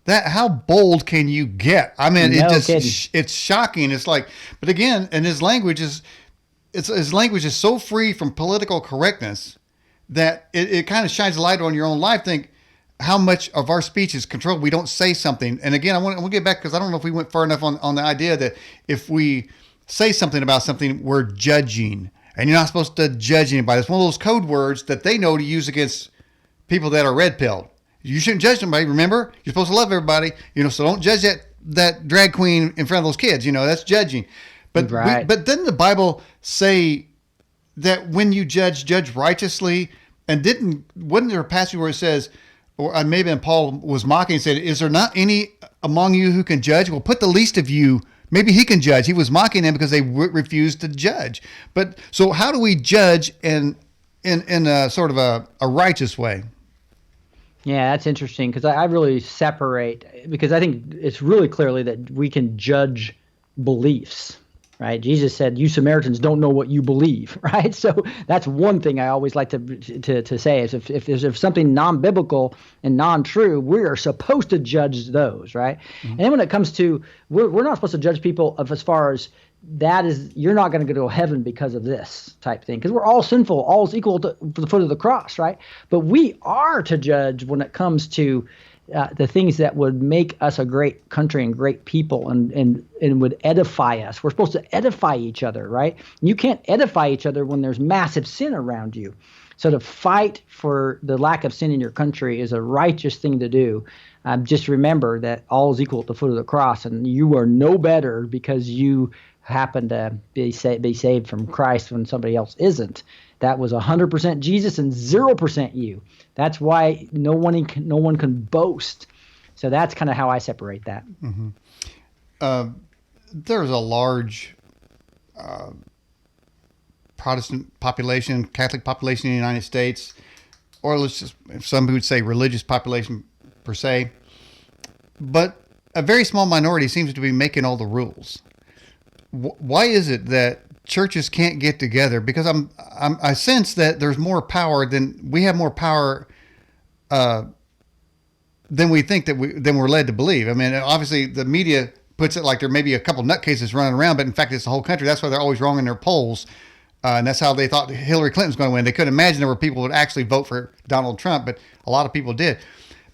How bold can you get? I mean, it's shocking. It's like, but again, and his language is so free from political correctness that it kind of shines a light on your own life. Think how much of our speech is controlled. We don't say something. And again, I want to get back because I don't know if we went far enough on the idea that if we say something about something, we're judging. And you're not supposed to judge anybody. It's one of those code words that they know to use against people that are red-pilled. You shouldn't judge somebody. Remember, you're supposed to love everybody. So don't judge that drag queen in front of those kids. That's judging. But right. but didn't the Bible say that when you judge righteously? And wasn't there a passage where it says, or maybe Paul was mocking and said, is there not any among you who can judge? Well, put the least of you, maybe he can judge. He was mocking them because they refused to judge. But so how do we judge in a sort of a righteous way? Yeah, that's interesting because I really separate, because I think it's really clearly that we can judge beliefs, right? Jesus said, "You Samaritans don't know what you believe," right? So that's one thing I always like to say is if there's something non-biblical and non-true, we are supposed to judge those, right? Mm-hmm. And then when it comes to, we're not supposed to judge people of as far as that is, you're not going to go to heaven because of this type thing, because we're all sinful, all is equal to the foot of the cross, right? But we are to judge when it comes to the things that would make us a great country and great people and would edify us. We're supposed to edify each other, right? You can't edify each other when there's massive sin around you. So to fight for the lack of sin in your country is a righteous thing to do. Just remember that all is equal at the foot of the cross, and you are no better because you happen to be saved from Christ when somebody else isn't. That was 100% Jesus and 0% you. That's why no one can boast. So that's kind of how I separate that. Mm-hmm. There's a large Protestant population, Catholic population in the United States, or let's just, some would say religious population per se, but a very small minority seems to be making all the rules. Why is it that churches can't get together? Because I sense that there's more power we have more power than we think than we're led to believe. I mean, obviously the media puts it like there may be a couple nutcases running around, but in fact it's the whole country. That's why they're always wrong in their polls, and that's how they thought Hillary Clinton was going to win. They couldn't imagine there were people who would actually vote for Donald Trump, but a lot of people did.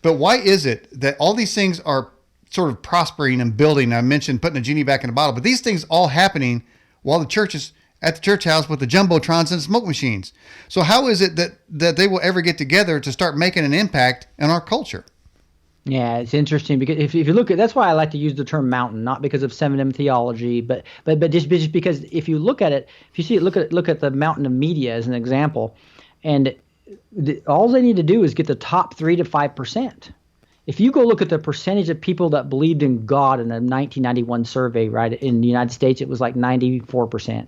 But why is it that all these things are sort of prospering and building? I mentioned putting a genie back in the bottle, but these things all happening while the church is at the church house with the jumbotrons and smoke machines. So how is it that they will ever get together to start making an impact in our culture? Yeah, it's interesting because if you look at, that's why I like to use the term mountain, not because of 7M theology, but just because if you look at it, if you see it, look at the mountain of media as an example, and all they need to do is get the top 3 to 5%. If you go look at the percentage of people that believed in God in a 1991 survey, right, in the United States, it was like 94%.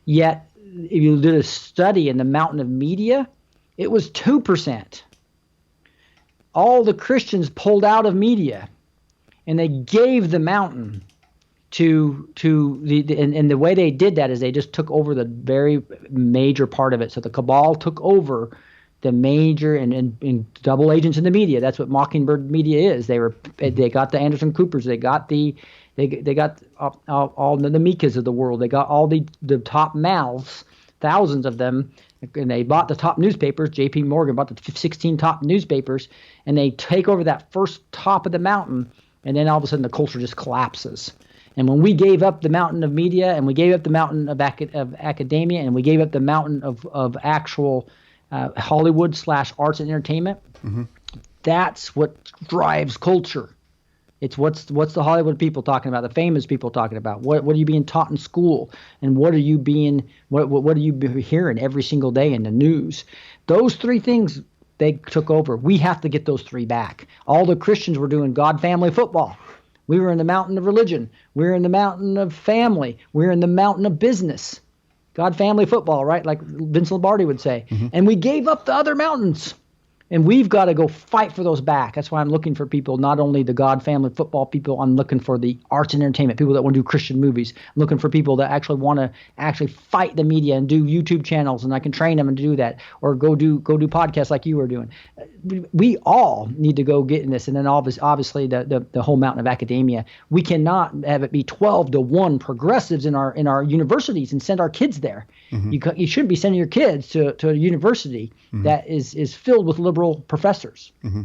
Yet, if you did a study in the mountain of media, it was 2%. All the Christians pulled out of media, and they gave the mountain to and the way they did that is they just took over the very major part of it. So the cabal took over the major and double agents in the media. That's what Mockingbird Media is. They got the Anderson Coopers. They got they got all the Mikas of the world. They got all the top mouths, thousands of them, and they bought the top newspapers. J.P. Morgan bought the 16 top newspapers, and they take over that first top of the mountain, and then all of a sudden the culture just collapses. And when we gave up the mountain of media, and we gave up the mountain of academia, and we gave up the mountain of actual Hollywood / arts and entertainment, mm-hmm. That's what drives culture. It's what's the Hollywood people talking about, the famous people talking about. What are you being taught in school, and what are you hearing every single day in the news? Those three things they took over. We have to get those three back. All the Christians were doing God, family, football. We were in the mountain of religion. We were in the mountain of family. We were in the mountain of business. God, family, football, right? Like Vince Lombardi would say. Mm-hmm. And we gave up the other mountains. And we've got to go fight for those back. That's why I'm looking for people, not only the God, family, football people. I'm looking for the arts and entertainment, people that want to do Christian movies. I'm looking for people that actually want to actually fight the media and do YouTube channels, and I can train them to do that, or go do podcasts like you were doing. We all need to go get in this. And then obviously the whole mountain of academia. We cannot have it be 12-1 progressives in our universities and send our kids there. Mm-hmm. You shouldn't be sending your kids to a university mm-hmm. that is filled with liberal professors. Mm-hmm.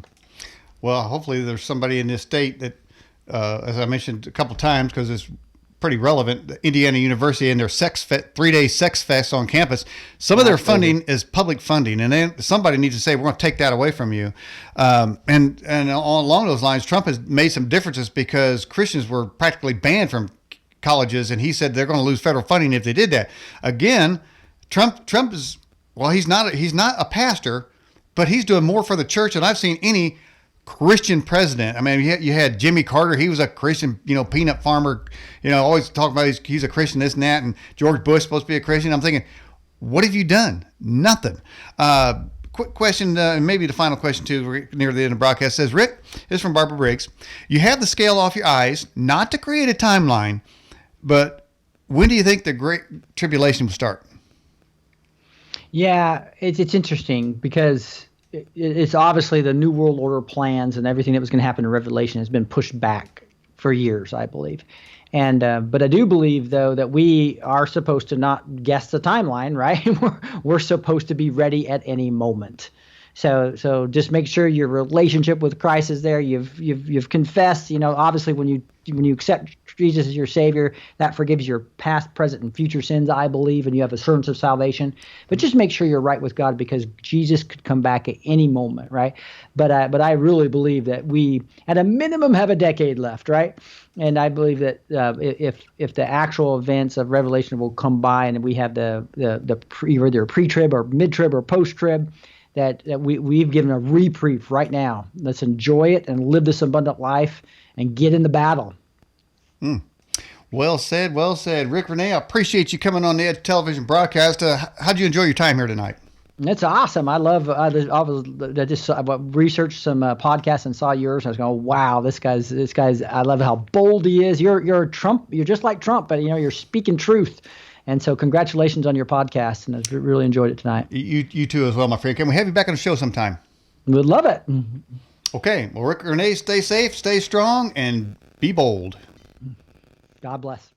Well, hopefully there's somebody in this state that, as I mentioned a couple times, because it's pretty relevant, Indiana University and their 3-day sex fest on campus. Some of their funding is public funding, and then somebody needs to say, we're going to take that away from you. And along those lines, Trump has made some differences because Christians were practically banned from colleges, and he said they're going to lose federal funding if they did that. Again, Trump is, well, he's not a pastor, but he's doing more for the church than I've seen any Christian president. I mean, you had Jimmy Carter. He was a Christian, peanut farmer, always talking about he's a Christian, this and that. And George Bush supposed to be a Christian. I'm thinking, what have you done? Nothing. Quick question, and maybe the final question too, near the end of the broadcast, says, Rick, this is from Barbara Briggs. You have the scale off your eyes, not to create a timeline, but when do you think the Great Tribulation will start? Yeah, it's interesting because it's obviously the New World Order plans and everything that was going to happen in Revelation has been pushed back for years, I believe. And but I do believe, though, that we are supposed to not guess the timeline, right? We're supposed to be ready at any moment. So just make sure your relationship with Christ is there. You've confessed. Obviously, when you accept Jesus as your Savior, that forgives your past, present, and future sins, I believe, and you have assurance of salvation. But just make sure you're right with God, because Jesus could come back at any moment, right? But I really believe that we, at a minimum, have a decade left, right? And I believe that if the actual events of Revelation will come by, and we have the either pre-trib or mid-trib or post-trib, that we've given a reprieve right now. Let's enjoy it and live this abundant life and get in the battle. Well said, well said. Rick Renee, I appreciate you coming on the Edge Television broadcast. How'd you enjoy your time here tonight? It's awesome. I just researched some podcasts and saw yours. I was going, wow, this guy's. I love how bold he is. You're Trump. You're just like Trump, but you're speaking truth. And so congratulations on your podcast, and I really enjoyed it tonight. You too as well, my friend. Can we have you back on the show sometime? We'd love it. Okay. Well, Rick Renee, stay safe, stay strong, and be bold. God bless.